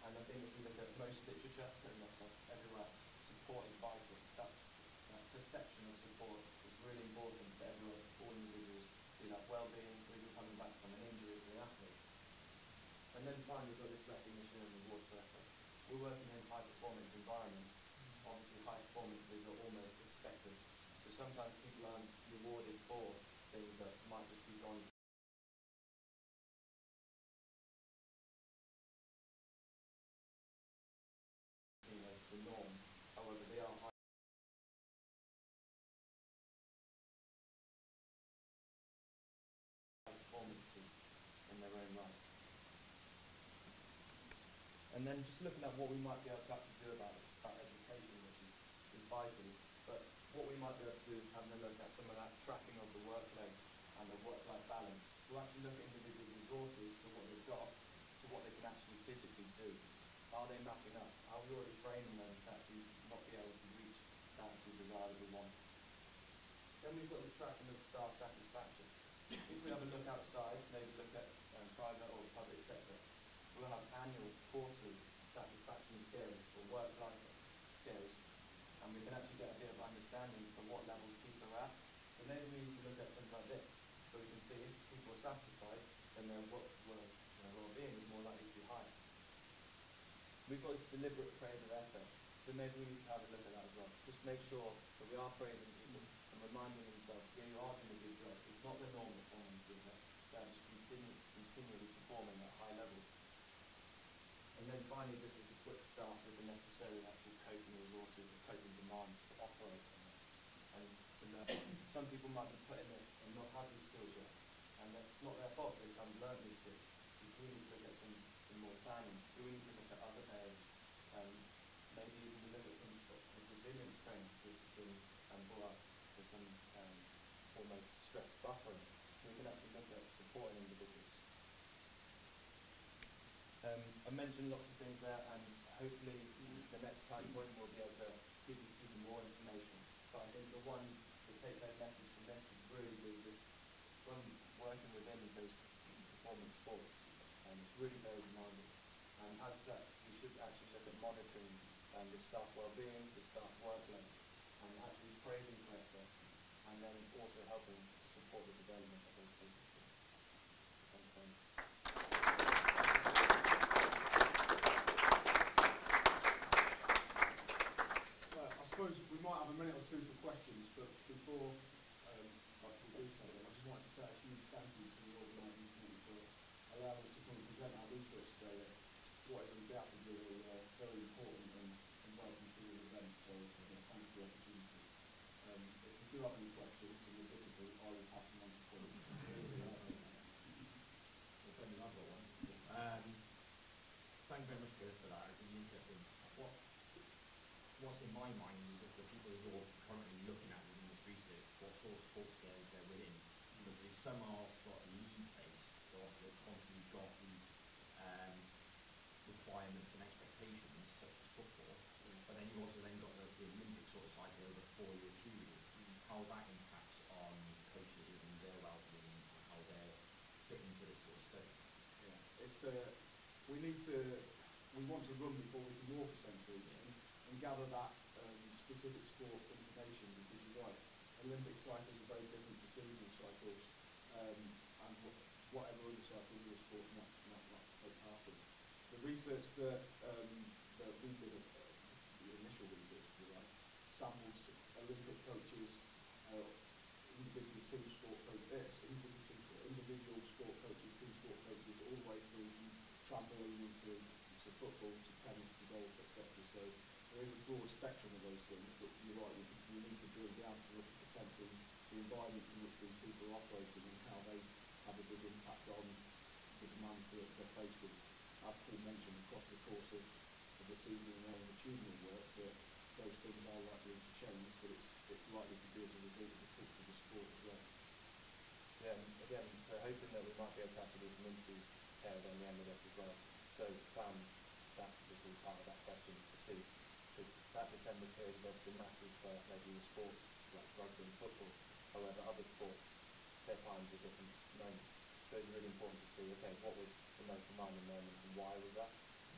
And I think if we look at most literature, pretty much everywhere, support is vital. That perception of support is really important for everyone, all individuals, be that well-being, or even coming back from an injury for an athlete. And then finally, we've got this recognition and reward for effort. We're working in high-performance environments. Obviously, high performances are almost expected. So sometimes people aren't rewarded for things that might just be gone seen as the norm. However, they are high performances in their own right. And then just looking at what we might be able to actually do about it, about education, which is vital. But what we might be able to do is have a look at some of that tracking of the workload and the work-life balance. So actually look at individual resources to what they've got, to what they can actually physically do. Are they mapping up? Are we already training them to actually not be able to reach that actual desire that we want? Then we've got the tracking of staff satisfaction. If we have a look outside, maybe look at private or public sector, we'll have annual, quarterly satisfaction scales or work-life scales, and we can actually get a bit of understanding for what levels people are at. So maybe we need to look at something like this, so we can see if people are satisfied, then their well-being is more likely to be higher. We've got this deliberate praise of effort, so maybe we need to have a look at that as well. Just make sure that we are praising people and reminding themselves, yeah, you are doing a good job. It's not the norm that someone's doing that. They're just continually performing at high levels. And then finally, just as a quick start with the necessary actual coping resources or coping demands to operate on it and to learn. Some people might be put in this and not have these skills yet, and that's not their fault. They haven't learned these skills. So we need to look at some more planning. Do we need to look at other areas? Maybe even look at some sort of resilience training, which has been brought up for some almost stress buffering, so we can actually look at supporting individuals. I mentioned lots of things there, and hopefully the next time point we'll be able to give you even more information. But I think the take-home message from this would really be just from working within those performance sports, it's really very demanding. And as such, we should actually look at monitoring the staff well-being, the staff workload, and actually praising for effort, and then also helping to support the development of those people. Thanks very much.
I suppose we might have a minute or two for questions, but before I talk detail, I just wanted to say a huge thank you to the organising committee for allowing us to come and present our research today at what is undoubtedly a very important and well-considered event, so thanks for the opportunity. If you do have any questions and you're difficult, I will pass them on to Paul.
I've got one. Thank you very much for that. It's really interesting. What's in my mind is that the people you're currently looking at within this research, what sort of sports they're within. Because some are sort of league-based, so they've constantly got these requirements and expectations, such as football. But then you've also then got the Olympic sort of cycle over a 4-year period. How that impacts on coaches and their well-being, and how they're fit into this sort of study.
Yeah, it's we want to run before we can walk, essentially, and gather that specific sport information, because you're right, Olympic cycles are very different to seasonal cycles, and whatever other cycle your sport might take part in. The research that we did, the initial research, trampoline into football, to tennis, to golf, etc. So there is a broad spectrum of those things, but you're right, we need to drill down to look at potentially the environments in which these people are operating and how they have a big impact on the demands that they're faced with. As Paul mentioned, across the course of the season and longitudinal work, that those things are likely to change, but it's likely to be as a result of the culture of the sport as well.
Yeah, and again, we're hoping that we might be able to actually do some interviews tailored on the end of this as well. So that was all part of that question to see, because that December period is obviously massive for maybe the sports like rugby and football. However, other sports, their times are different moments. So it's really important to see, okay, what was the most demanding moment and why was that?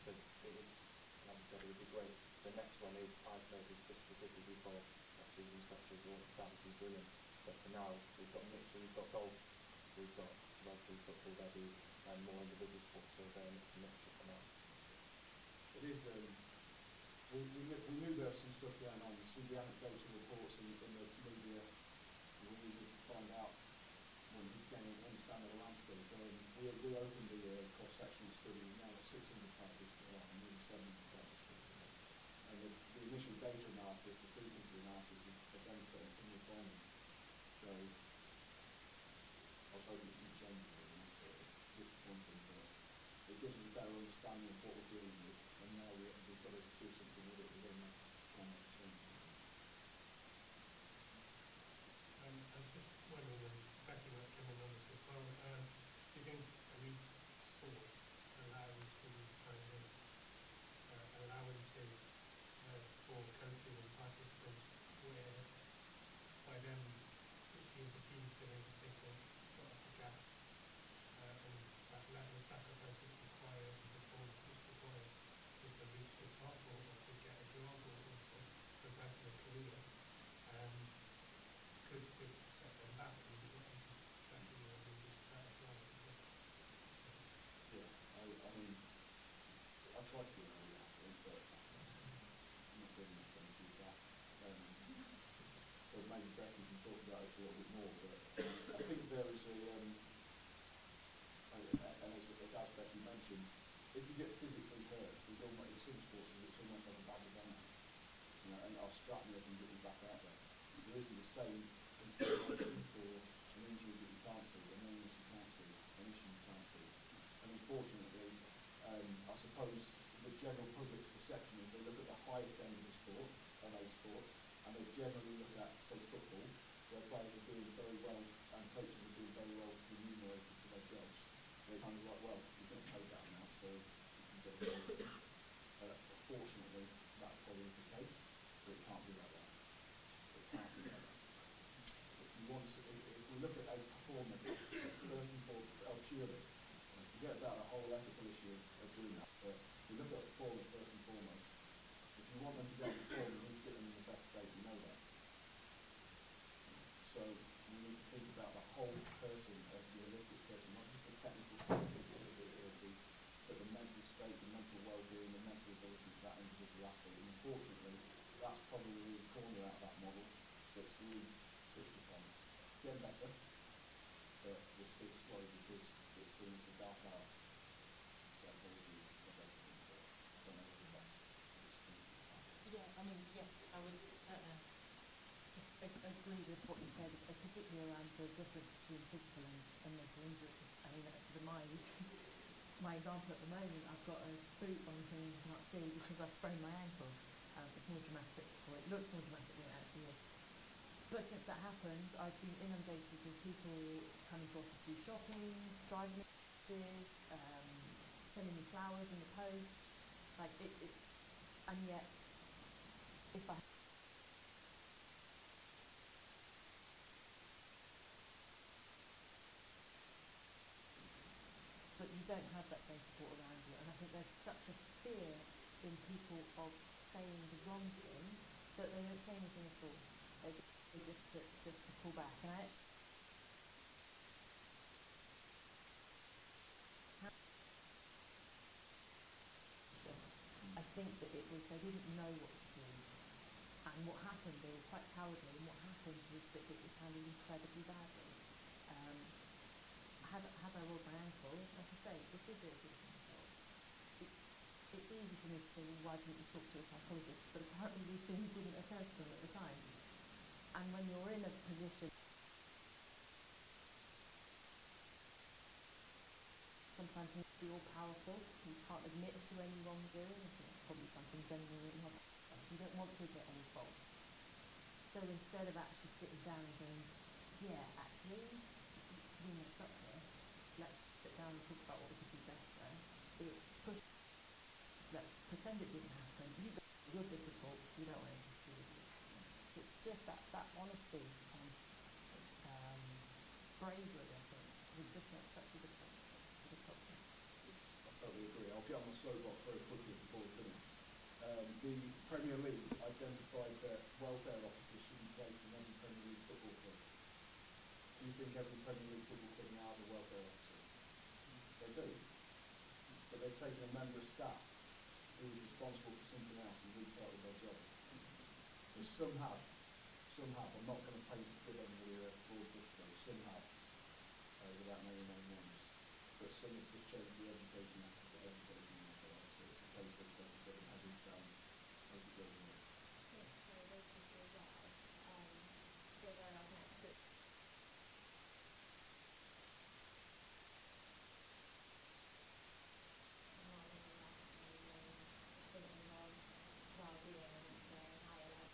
So it would, like I said, it would be great. The next one is isolated just specifically for season structures, or that would be brilliant. But for now, we've got a mixture, we've got golf, we've got rugby, football, rugby, and more individual sports, so very much a mixture for now.
It is, we knew there was some stuff going on. You see the anecdotal reports in the media, we needed to find out when we came and understand the landscape. We opened the cross-sectional study, now at 600 participants, and nearly 700 participants. And the initial data analysis, the frequency analysis, is demonstrating similar findings. So I was hoping it would change a little bit. It's disappointing, but it gives us a better understanding of what we're dealing with, and now we've got to do something with it. We're going to try and make a change.
I was just wondering, and Becky might come in on this as well, do you think elite sport allows for these kind of allowances for coaches and participants where by them it's being perceived that there's a different got off the gas and that level of sacrifice that's required to perform what's required to reach the top or to get a job or to progress in a career could set them back and especially when they just start applying.
Yeah, I mean, I tried to be an early athlete, but I'm not good enough to achieve that. So maybe Becky can talk about this a little bit more, but I think there is and as Becky mentioned, if you get physically hurt, there's almost, in some sports, it's almost like a badge of honour. You know, and I'll strap you up and get you back out there. There isn't the same consideration for an injury that you can't see, an illness you can't see, an issue you can't see. And unfortunately, I suppose the general public's perception is they look at the highest end of the sport, LA sport, and they generally look at, say, football, where players are doing very well and coaches are doing very well remunerated for their jobs. They're kind of like, well, you're getting paid that amount, so you can get involved. Fortunately, that probably is the case, but it can't be like that. It can't be like that. If we look at a performer, first and foremost, purely, forget about the whole ethical issue of doing that, but if we look at a performer first and foremost, if you want them to go and perform, you need to get them in the best state, you know that. So we need to think about the whole person, the holistic person, not just the technical abilities, but the mental state, the mental well-being, the mental ability of that individual athlete. And unfortunately, that's probably the corner out of that model that's least pushed upon. Getting better, but we're still slow because it seems the dark arts, psychology of everything, but I don't know whether that's
Yeah, I mean, yes, I would just agree with what you said, particularly around the difference between physical and mental injuries. I mean, my example at the moment, I've got a boot on the thing you can't see because I've sprained my ankle. It's more dramatic, or it looks more dramatic than it actually is. But since that happened, I've been inundated with people coming to office you shopping, driving messages, sending me flowers in the post. Like it's, and yet, if I but you don't have that same support around you, and I think there's such a fear in people of saying the wrong thing that they don't say anything at all. It's just to pull back, and I actually I think that it was they didn't know what to do, and what happened, they were quite cowardly, and what happened was that it was handled incredibly badly. Had I rolled my ankle, like I say, the physio did my job. it's easy for me to say, well, why didn't you talk to a psychologist? But apparently these things didn't occur to them at the time. And when you're in a position, sometimes you feel all-powerful, you can't admit to any wrongdoing, I think it's probably something genuinely not. You don't want to admit any fault. So instead of actually sitting down and going, yeah, actually, we messed up here, let's sit down and talk about what we could do better, it's push, let's pretend it didn't happen, you're difficult, you don't want anything to do with you. So it's just that honesty and bravery, I think, would just make such a difference to the culture.
I totally agree. I'll get on the slowbox very quickly before we finish. The Premier League identified that welfare officers should be placed in every Premier League football club. Do you think every Premier League football club now has a welfare officer? They do. But they've taken a member of staff who is responsible for something else and retitled their job. So somehow, I'm not going to paint the kid over the broad brush though, somehow, without naming any names, but something's just changed the education aspect of education now, so it's a case of, like I said, it hasn't as it goes on.
Yeah, so those people as well, they're very organic, but well-being and also higher level.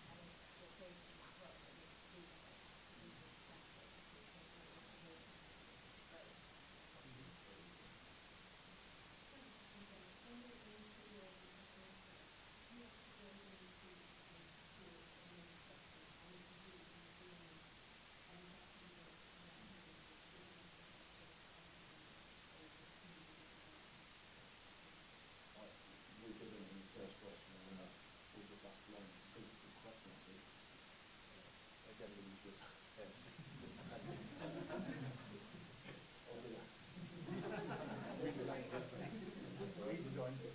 And if you're placed in that role, then you do get that absolutely successful because there's no organisation to grow.
We did it in the first question, and we'll just ask one. It's a good question, I think.
I guess it was just, yeah.
Oh, dear. We designed it.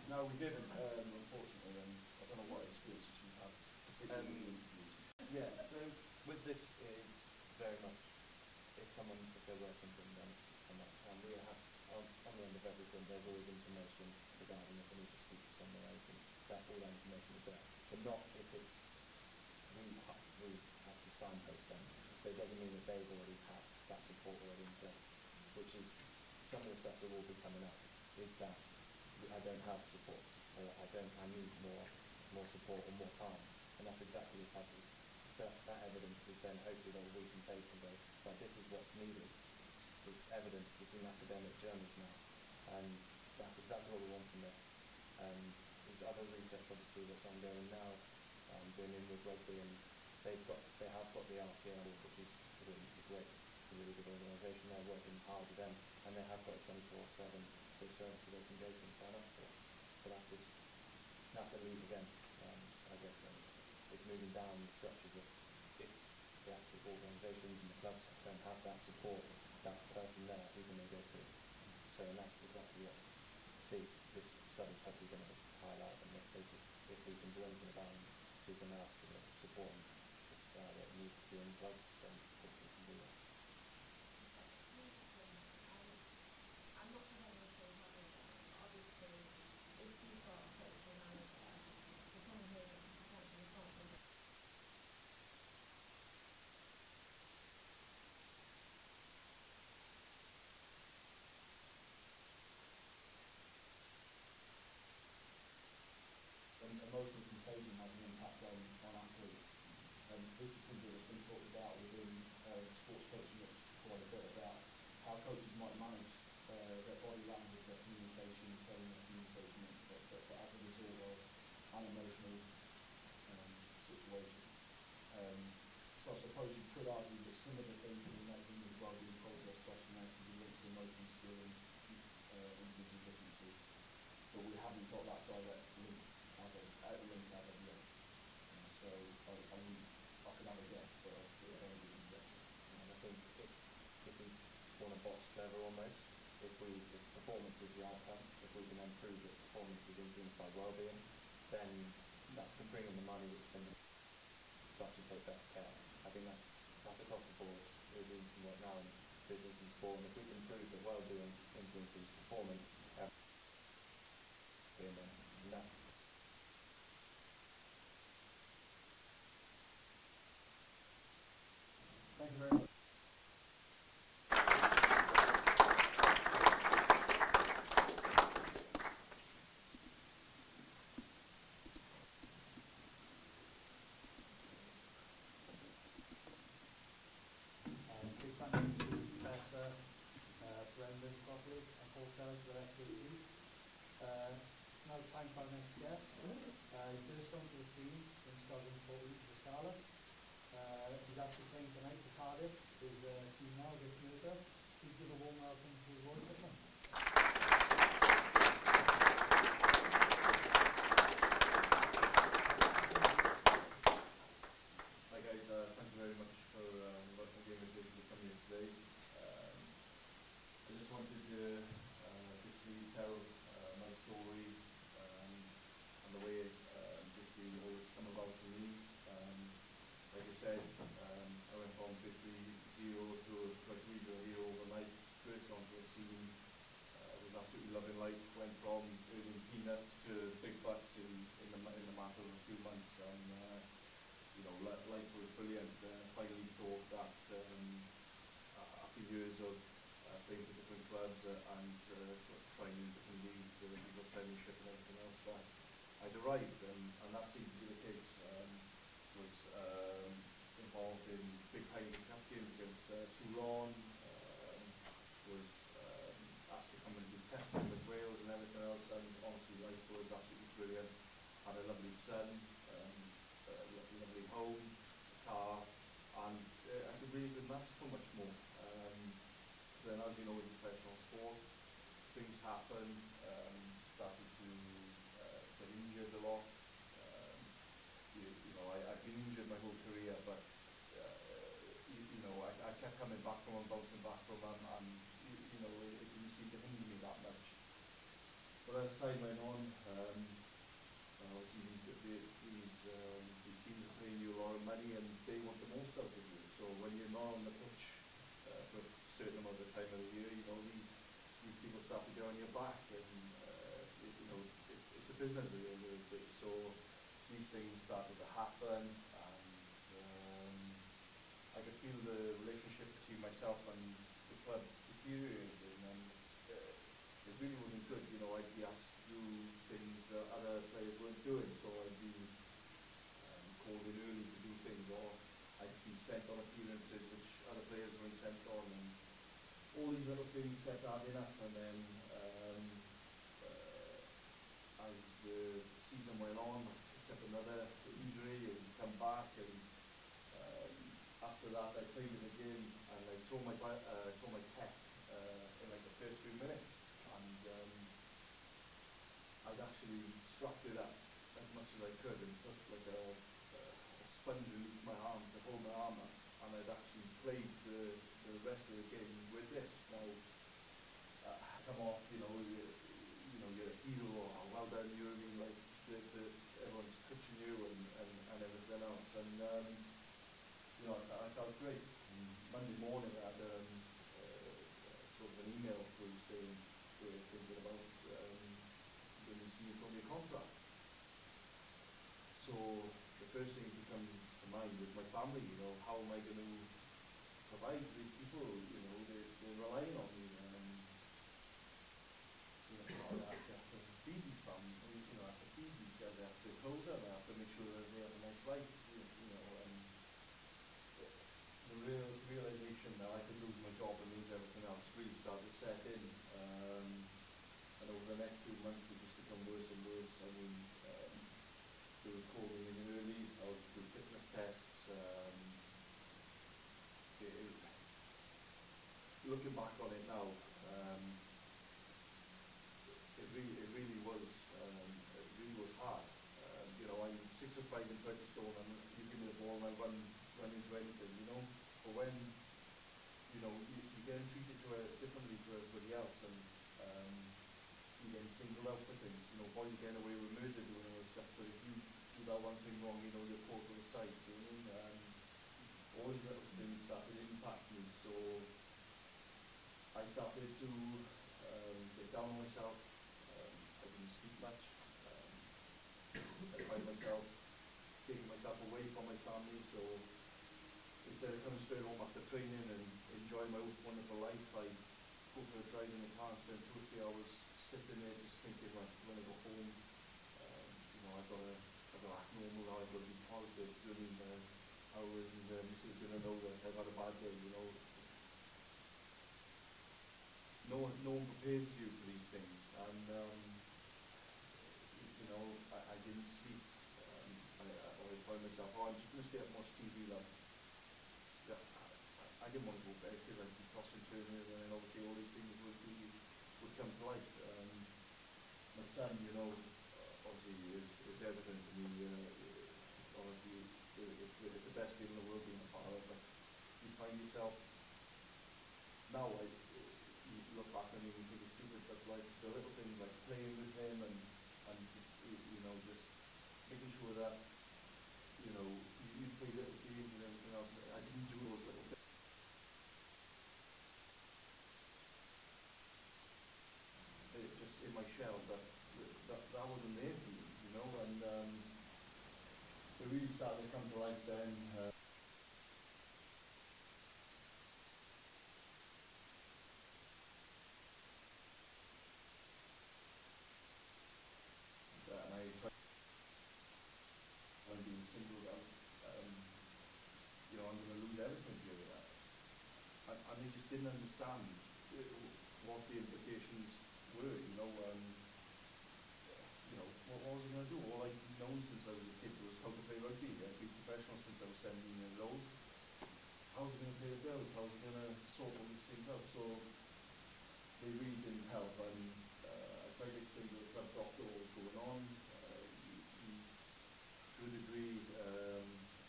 No, we didn't, unfortunately, and I don't know what experiences you've had, particularly in interviews.
Yeah, so with this is very much, if there were something then come up, and we have, on the end of everything, there's always information regarding if we need to speak to someone or anything, that all that information is there. But not if it's, we have to signpost them. So it doesn't mean that they've already had that support already in place, which is some of the stuff that will be coming up, is that I don't have support, or I need more support or more time, and that's exactly what's happening. That evidence is then hopefully that we can take and go, right, this is what's needed. It's evidence, it's in academic journals now, and that's exactly what we want from this. There's other research obviously that's ongoing now, doing in with rugby, and they have got the RPL, which is a really good organisation. They're working hard with them, and they have got a 24/7 full service that they can go to and sign up for. So that's a lead again. I guess it's moving down the structures of if the actual organisations and the clubs don't have that support, that person there, who can they go to? So and that's exactly what this study's hopefully going to highlight, and if we can do anything about them, we can ask for the support and what needs to be in clubs, then hopefully we can do that.
I'm not sure how you say how they get it, but obviously if you've got a coach or manager, so someone who is potentially responsible.
Emotional contagion has an impact on athletes. And this is something that's been talked about within sports coaching quite a bit, about how coaches might manage their body language, their communication, tone of communication, etc. as a result of an emotional situation. So I suppose you could argue that some of the things that we mentioned in the wellbeing progress questionnaire can be linked to emotional skills, individual differences, but we haven't got that direct link as of yet. So I could have a guess, but I don't really guess.
And I think if we want a box clever almost, if performance is the outcome, if we can then prove that performance is influenced by well-being, then that can bring in the money, which then to actually take better care. I think that's across the board. We're doing some work now in business and sport, and if we can prove that well-being influences performance, and that
Thank you very much. Big thank you to Tessa, Brendan Copley and Paul Sellers for their expertise. It's now time for our next guest. He first onto the scene in 2014 for the Scarlets. He's actually playing tonight for Cardiff. His team now, Rich Murder. Please give a warm welcome to Roy Whitman.
Hi guys, thank you very much for the invitation to come here today. I just wanted to basically tell my story and the way it basically always come about for me. Like I said, I went from basically zero to like really hero overnight. First onto the scene, was absolutely loving life. Went from earning peanuts to big bucks in the matter of a few months, and you know, life was brilliant. Finally thought that after years of playing for different clubs and trying different leagues, the Premiership and everything else, that I'd arrived, and that seemed to be the case. Was involved in big Highland Cup games against Toulon, was asked to come and do testing with Wales and everything else, and honestly life was absolutely brilliant. Had a lovely son, a lovely home, a car, and I could really didn't ask for much more. Then as you know, in professional sport, things happen, started to get injured a lot. You know, I've been injured my whole career, but you know, I kept coming back from them, bouncing back from them, and you know, it didn't seem to hinder me that much. But as time went on, obviously these teams are paying you a lot of money, and they want the most out of you. So when you're not on the pitch for a certain amount of time of the year, you know, these people start to get on your back, and you know, it's a business at the end of the day. So these things started to happen, and I could feel the relationship between myself and the club deteriorating, and it really wasn't good. You know, I'd be asked to do things that other players weren't doing, so I'd be called in early to do things, or I'd be sent on appearances which other players weren't sent on, and all these little things kept adding up, and then as the season went on, I picked up another injury and come back, and after that I played in a game and I tore my pec in like the first few minutes, and I'd actually strapped it up as much as I could and put like a sponge underneath my arm to hold my arm up, and I'd actually played the rest of the game with this. Now, come off, you know, you're a hero, or well done, you know what I mean, like everyone's pitching you and everything else, and you know, I felt great. And Monday morning I had sort of an email through saying they were thinking about releasing you from your contract. So the first thing that comes to mind is my family. You know, how am I going to provide for these people? You know, they're relying on me, and you know, I have to feed these families. You know, I have to feed these guys. I have to clothe them. I have to make sure that they have a nice life. You know, and the realization that I could lose my job and lose everything else really started to set in. And over the next 2 months, it just become worse and worse. I mean, they were calling in early. I was doing fitness tests. Looking back on it now, it really was hard. You know, I'm 6'5" and 20 stone, and you give me the ball and I run into anything, you know. But when you know you're getting treated differently to everybody else, and you're getting singled out for things. You know, boys getting away with murder doing all this stuff, but if you do that one thing wrong, you know, you're pulled to the side. You know what I mean? started to get down on myself. I didn't sleep much. I find myself taking myself away from my family, so instead of coming straight home after training and enjoying my wonderful life, I go for a drive in the car and spend 2 or 3 hours sitting there just thinking, like, when I go home, you know, I've got to act normal now, I've got to be positive. Do you know what I mean? How and Mrs. is going to know that I've had a bad day, you know. No one prepares you for these things, and you know, I didn't sleep. Or I find myself, oh, I'm just going to stay up and watch TV, like. Yeah, I didn't want to go to bed because I'd be tossing and turning, and then obviously all these things would come to light. My son, you know, obviously is everything to me. Honestly, it's the best thing in the world being a father, but you find yourself, now you look back and you think it's stupid, but like the little things like playing with him and you know, just making sure that, you know, you play little games and everything else. I didn't do those little things. It just in my shell, but that wasn't there for me, you know, and it really started to come to life then. And I tried being singled out. You know, I'm going to lose everything here. And they just didn't understand what the implications were, you know. You know, what was I going to do? All I'd known since I was a kid was how to play rugby. I'd been professional since I was 17 years old. How was I going to pay the bills? How was I going to sort all these things out? So they really didn't help. And I tried to explain to the club doctor what was going on. He, to a degree,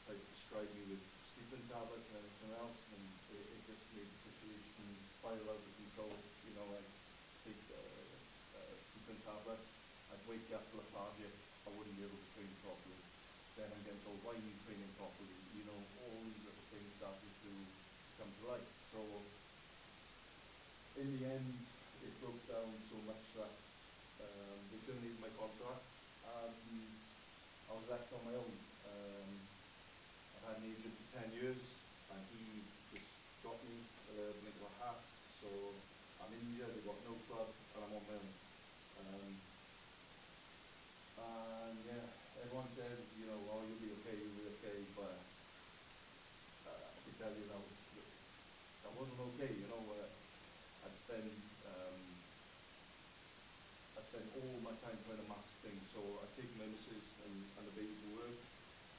tried to prescribe me with sleeping tablets and everything else, and it just made the situation spiral out of control. You know, I'd take sleeping tablets, I'd wake up lethargic, I wouldn't be able to train properly. Then I'm getting told, why are you training properly? You know, all these little things started to come to light. So, in the end, it broke down so much that they terminated my contract, and I was left on my own. I had an agent for 10 years, and he just dropped me with a blink of a hat. So I'm in India, they've got no club, and I'm on my own. And yeah, everyone says, you know, oh, you'll be okay, but I can tell you now, that wasn't okay, you know. I'd spend all my time trying to master things, so I'd take my missus and the baby to work,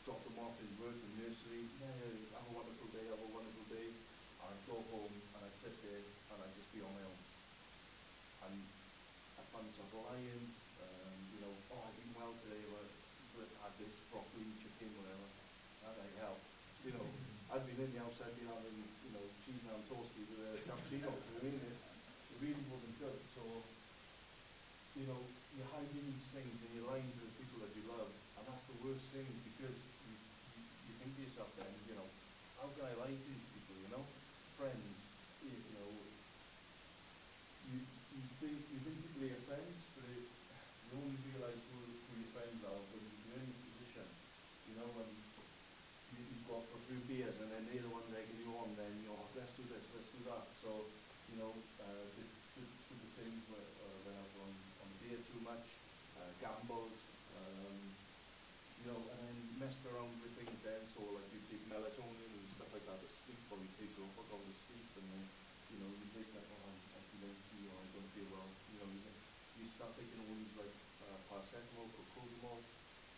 drop them off in work, in nursery, have a wonderful day, and I'd go home and I'd sit there and I'd just be on my own. And I found myself lying, you know, oh, I've eaten well today, but had this broccoli, chicken, whatever. How the hell? You know, I'd been in the house, I'd been having, you know, cheese and ham toasty with a cappuccino. I mean, it really wasn't good. So, you know, you're hiding these things and you're lying to the people that you love, and that's the worst thing, because you think to yourself then, you know, how can I lie to these people, you know? Friends, you know, you think people are your friends, but you only realise who your friends are when you're in this position, you know, when you go out for a few beers and then they're the ones egging you on, then you're like, let's do this, let's do that. So, you know, did stupid things, went out on the beer too much, gambled, you know, and then messed around with things then, so like you take melatonin and stuff like that to sleep, or you take your foot on the sleep, and then, you know, you take like, oh, I'm feeling empty, or I don't feel well, you know, you start taking all these like paracetamol, cocodamol.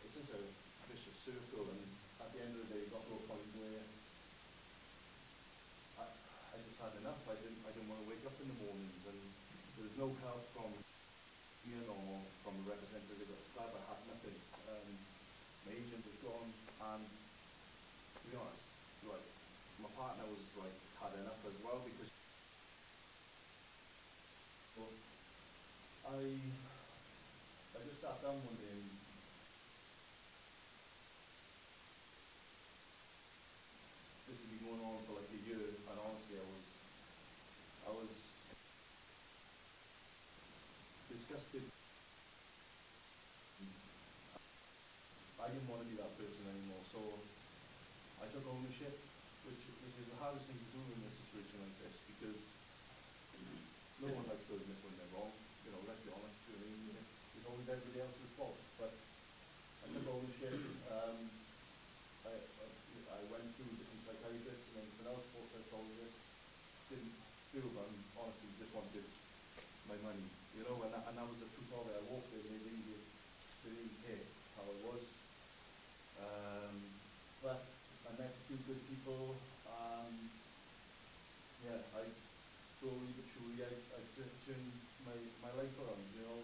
It's just a vicious circle, and at the end of the day, it got to a point where I just had enough. I didn't want to wake up in the mornings, and there was no help from me or from a representative at the club. I had nothing. My agent was gone, and to be honest, like, my partner was like had enough as well, because I just sat down one day and this has been going on for like a year, and honestly I was just didn't. I didn't want to be that person anymore, so I took ownership, which is the hardest thing to do in a situation like this, because no one likes to admit when they're wrong. You know, let's be honest. I mean, it's always everybody else's fault. But I took ownership. I went through different psychiatrists and everything else, sports psychologists. Didn't do them. Honestly, just wanted my money. You know, and that was the truth of it. I walked in, they didn't care how I was. But I met a few good people. Yeah, I slowly but surely I turned my life around. You know,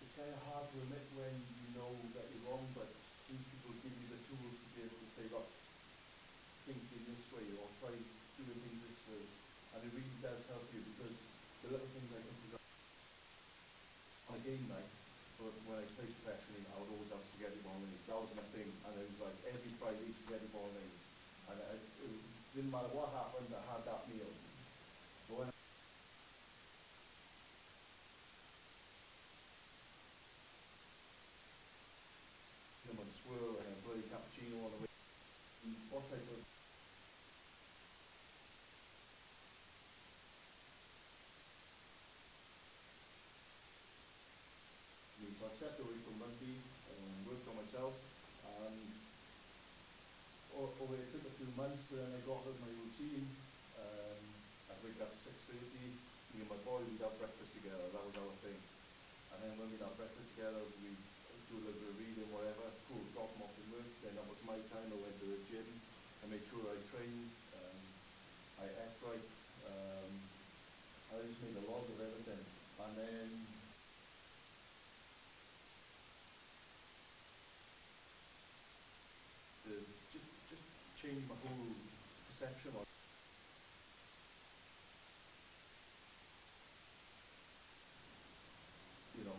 it's kind of hard to admit when you know that you're wrong, but these people give you the tools to be able to say, look, think in this way, or try doing things this way, and it really does help you, because the little things I can pick up on a game night. But when I played professionally, I would always have spaghetti bolognese. That was my thing, and it was like every Friday spaghetti bolognese. And it didn't matter what happened, I had that meal. But when I'm on swirl and a bloody cappuccino on the way, what type of so I stepped away from rugby and worked on myself, and over it took a few months, then I got out of my routine. I'd wake up at 6:30, me and my boy, we'd have breakfast together, that was our thing. And then when we'd have breakfast together, we'd do a little bit of reading, whatever, cool, drop him off at work, then that was my time. I went to the gym, I made sure I trained, I ate right, I just made a log of everything. And then just change my whole perception on, you know,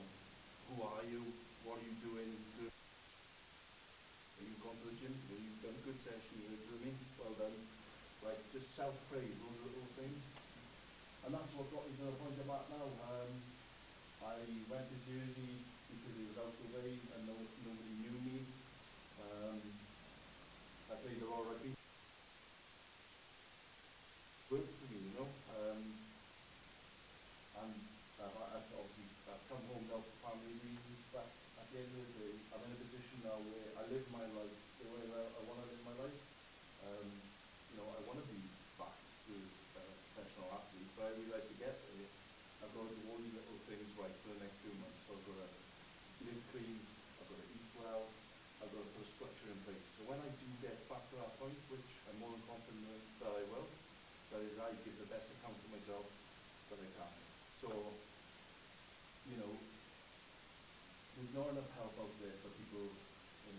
who are you, what are you doing, are you gone to the gym, you've done a good session, you know what I mean, well done. Like, just self-praise, those little things. And that's what got me to the point I'm at now. I went to Jersey because it was out the way and nobody knew me. I played a lot of rugby. Worked for me, you know. And I've come home now for family reasons, but at the end of the day, I'm in a position now where I live my life the way I want to live my life. You know, I want to be back to a professional athlete, but I realise to get there, I've got to do all these little things right for the next few months. So I've got to live clean, I've got to eat well, I've got to put a structure in place. So when I do get back to that point, which I'm more than confident that I will, that is, I give the best account of myself that I can. So, you know, there's not enough help out there for people in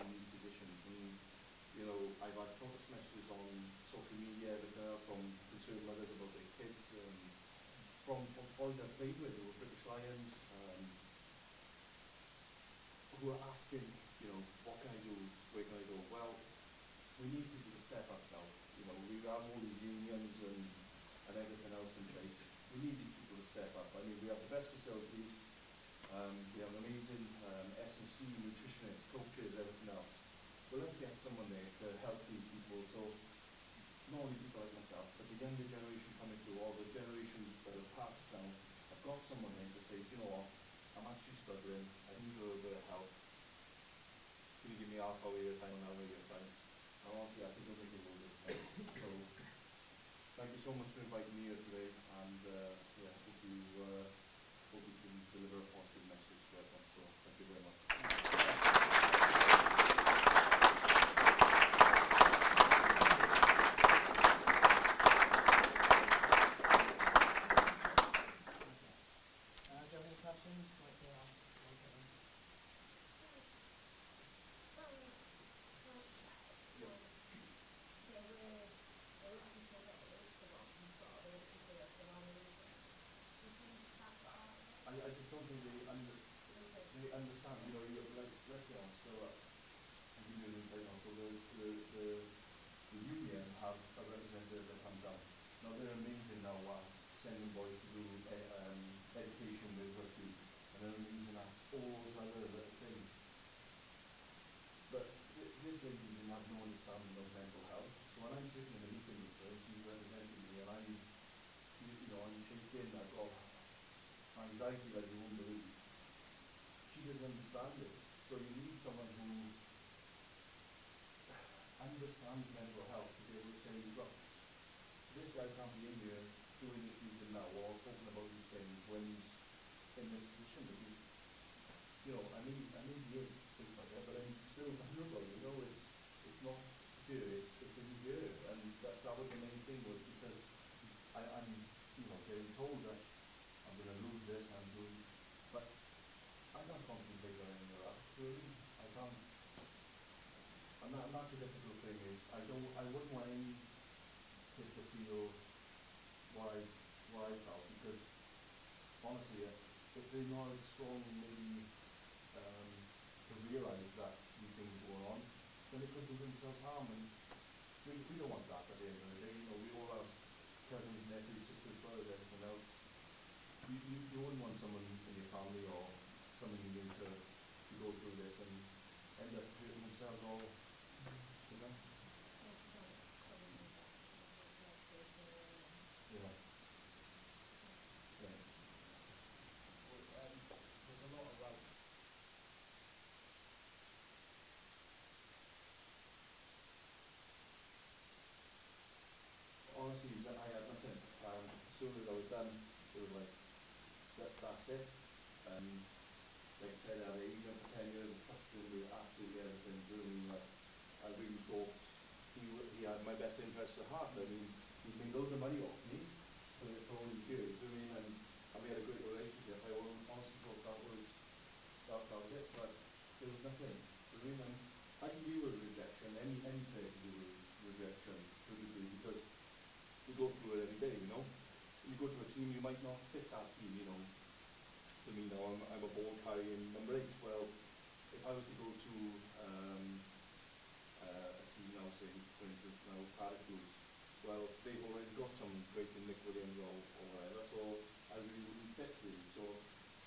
these positions. And, you know, I've had countless messages on social media from concerned mothers about their kids, from boys I've played with who were British Lions, who are asking, you know, what can I do, where can I go? Well, we need people to step up now. You know, we have all these unions and everything else in place. We need these people to step up. I mean, we have the best facilities, we have amazing S&C, nutritionists, coaches, everything else. But let's get someone there to help these people, so not only people like myself, but the younger generation coming through, or the generation that have passed now, I've got someone there to say, you know what, I'm actually struggling, I need a little bit of help. Can you give me half hour of your time, an hour of your time? And honestly, I think it'll make a little bit of sense. So, thank you so much for inviting me here today, and yeah, hope you can deliver a positive message to everyone. So, thank you very much.
Do you have any questions? Like,
I just don't think they understand, you know, let's be honest, so I'll give you an insight now. So the union have a representative that comes down. Now they're amazing now at sending boys to do education with rugby, and then using that all those other little things. But this lady didn't have no understanding of mental health. So when I'm sitting in a meeting with her, and she's representing me, and I'm, you know, I'm shaking, I've got anxiety like you won't believe. She doesn't understand it. So you need someone who understands mental health to be able to say, look, this guy can't be in here doing this meeting now or talking about these things when he's in this position because, you know, I may be a big bugger, but I'm still vulnerable, you know, it's not here, it's in here, and that was the main thing was because I'm, you know, getting told that I'm going to lose this, but I can't concentrate on any of that, really. I can't, and that's the difficult thing is, I wouldn't want any kid to feel what I felt, because honestly, if they're not as strong maybe to realise that these things are going on, then they could do themselves harm, and we don't want that at the end of the day. You know, we all have cousins, nephews, sisters, brothers, everything else. You wouldn't want someone in your family or someone you knew to go through this and end up hurting themselves or, you know. Yeah. Yeah.
Well, there's a lot of like
honestly, I had nothing. As soon as I was done, it was like, that's it. Like I said, I had an agent for 10 years, I trusted him with absolutely everything. Do you know what I mean? Like, I really thought he had my best interests at heart. I mean, he made loads of money off me for all these years. Do you know what I mean? And we had a great relationship. I honestly thought that was it, but there was nothing. Do you know what I mean? I can deal with rejection. Any player can deal with rejection to a degree because we go through it every day, you know. You go to a team, you might not fit that team, you know. For me now, I'm a ball carrying number 8. Well, if I was to go to a team now, say for instance now Cardiff, well, they've already got some great in Nick Williams or whatever, so I really wouldn't fit really. So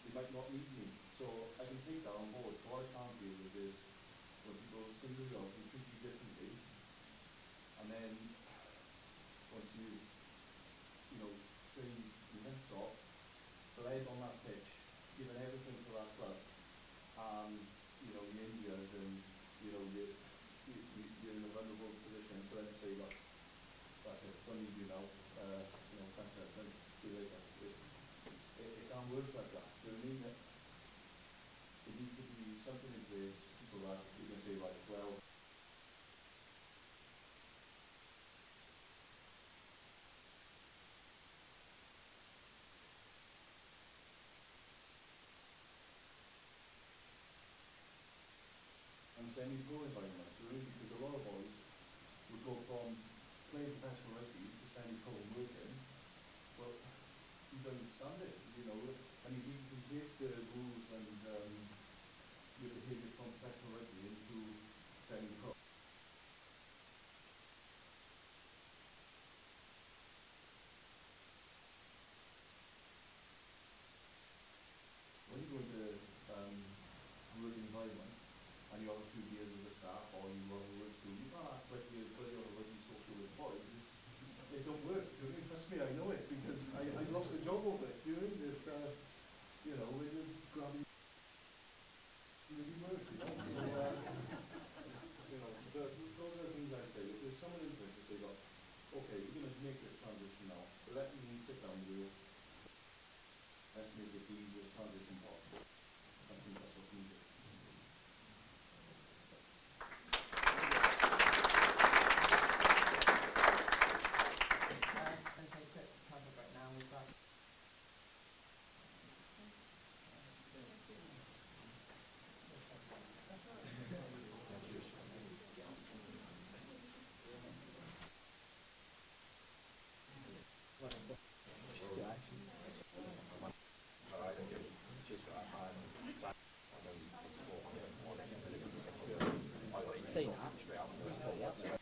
they might not need me. So I can take that on board. So what I can't deal with is when people single you out and treat you differently, and then once you know, train your nuts off, bled on that pitch, given everything for that club, and you know, you're injured and you know, you're in a vulnerable position for them to say, look, that's it, don't need you now, you know, thanks, see you later. It can't work like that. Do you know what I mean? It needs to be something in place so that you can say, right, well, and semi-pro environment, really, because a lot of boys would go from playing professional rugby to semi-pro and working. Well, you don't understand it, you know, and you can take the rules and your behaviour from professional rugby into semi-pro. When you go into work environment and you have a few beers with the staff or you have a work school, you can't act like you're bloody on a rugby social with boys. It don't work. Do you know? Trust me, I know it because I lost a job over it. Do you know? This, you know, when you're grabbing really work, you know. So, you know, those are the things I say. If there's someone in there to say, look, okay, you're going to make this transition now. Let me sit down with you. Let's make it the easiest transition possible. I think that's what we do.
Okay, quick cover break now. We've got
Say that. Yeah.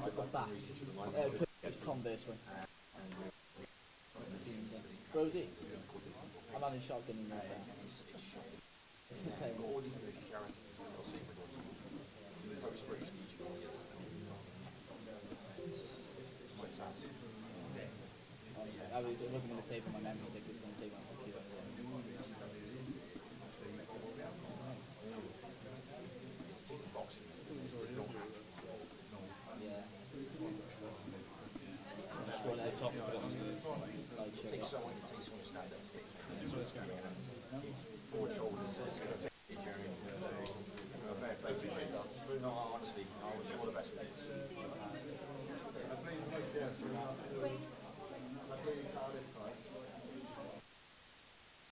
It's at the back. Converse one. Brody, I'm having shotgun in right now. It wasn't going to save on my memory stick, it was going to save on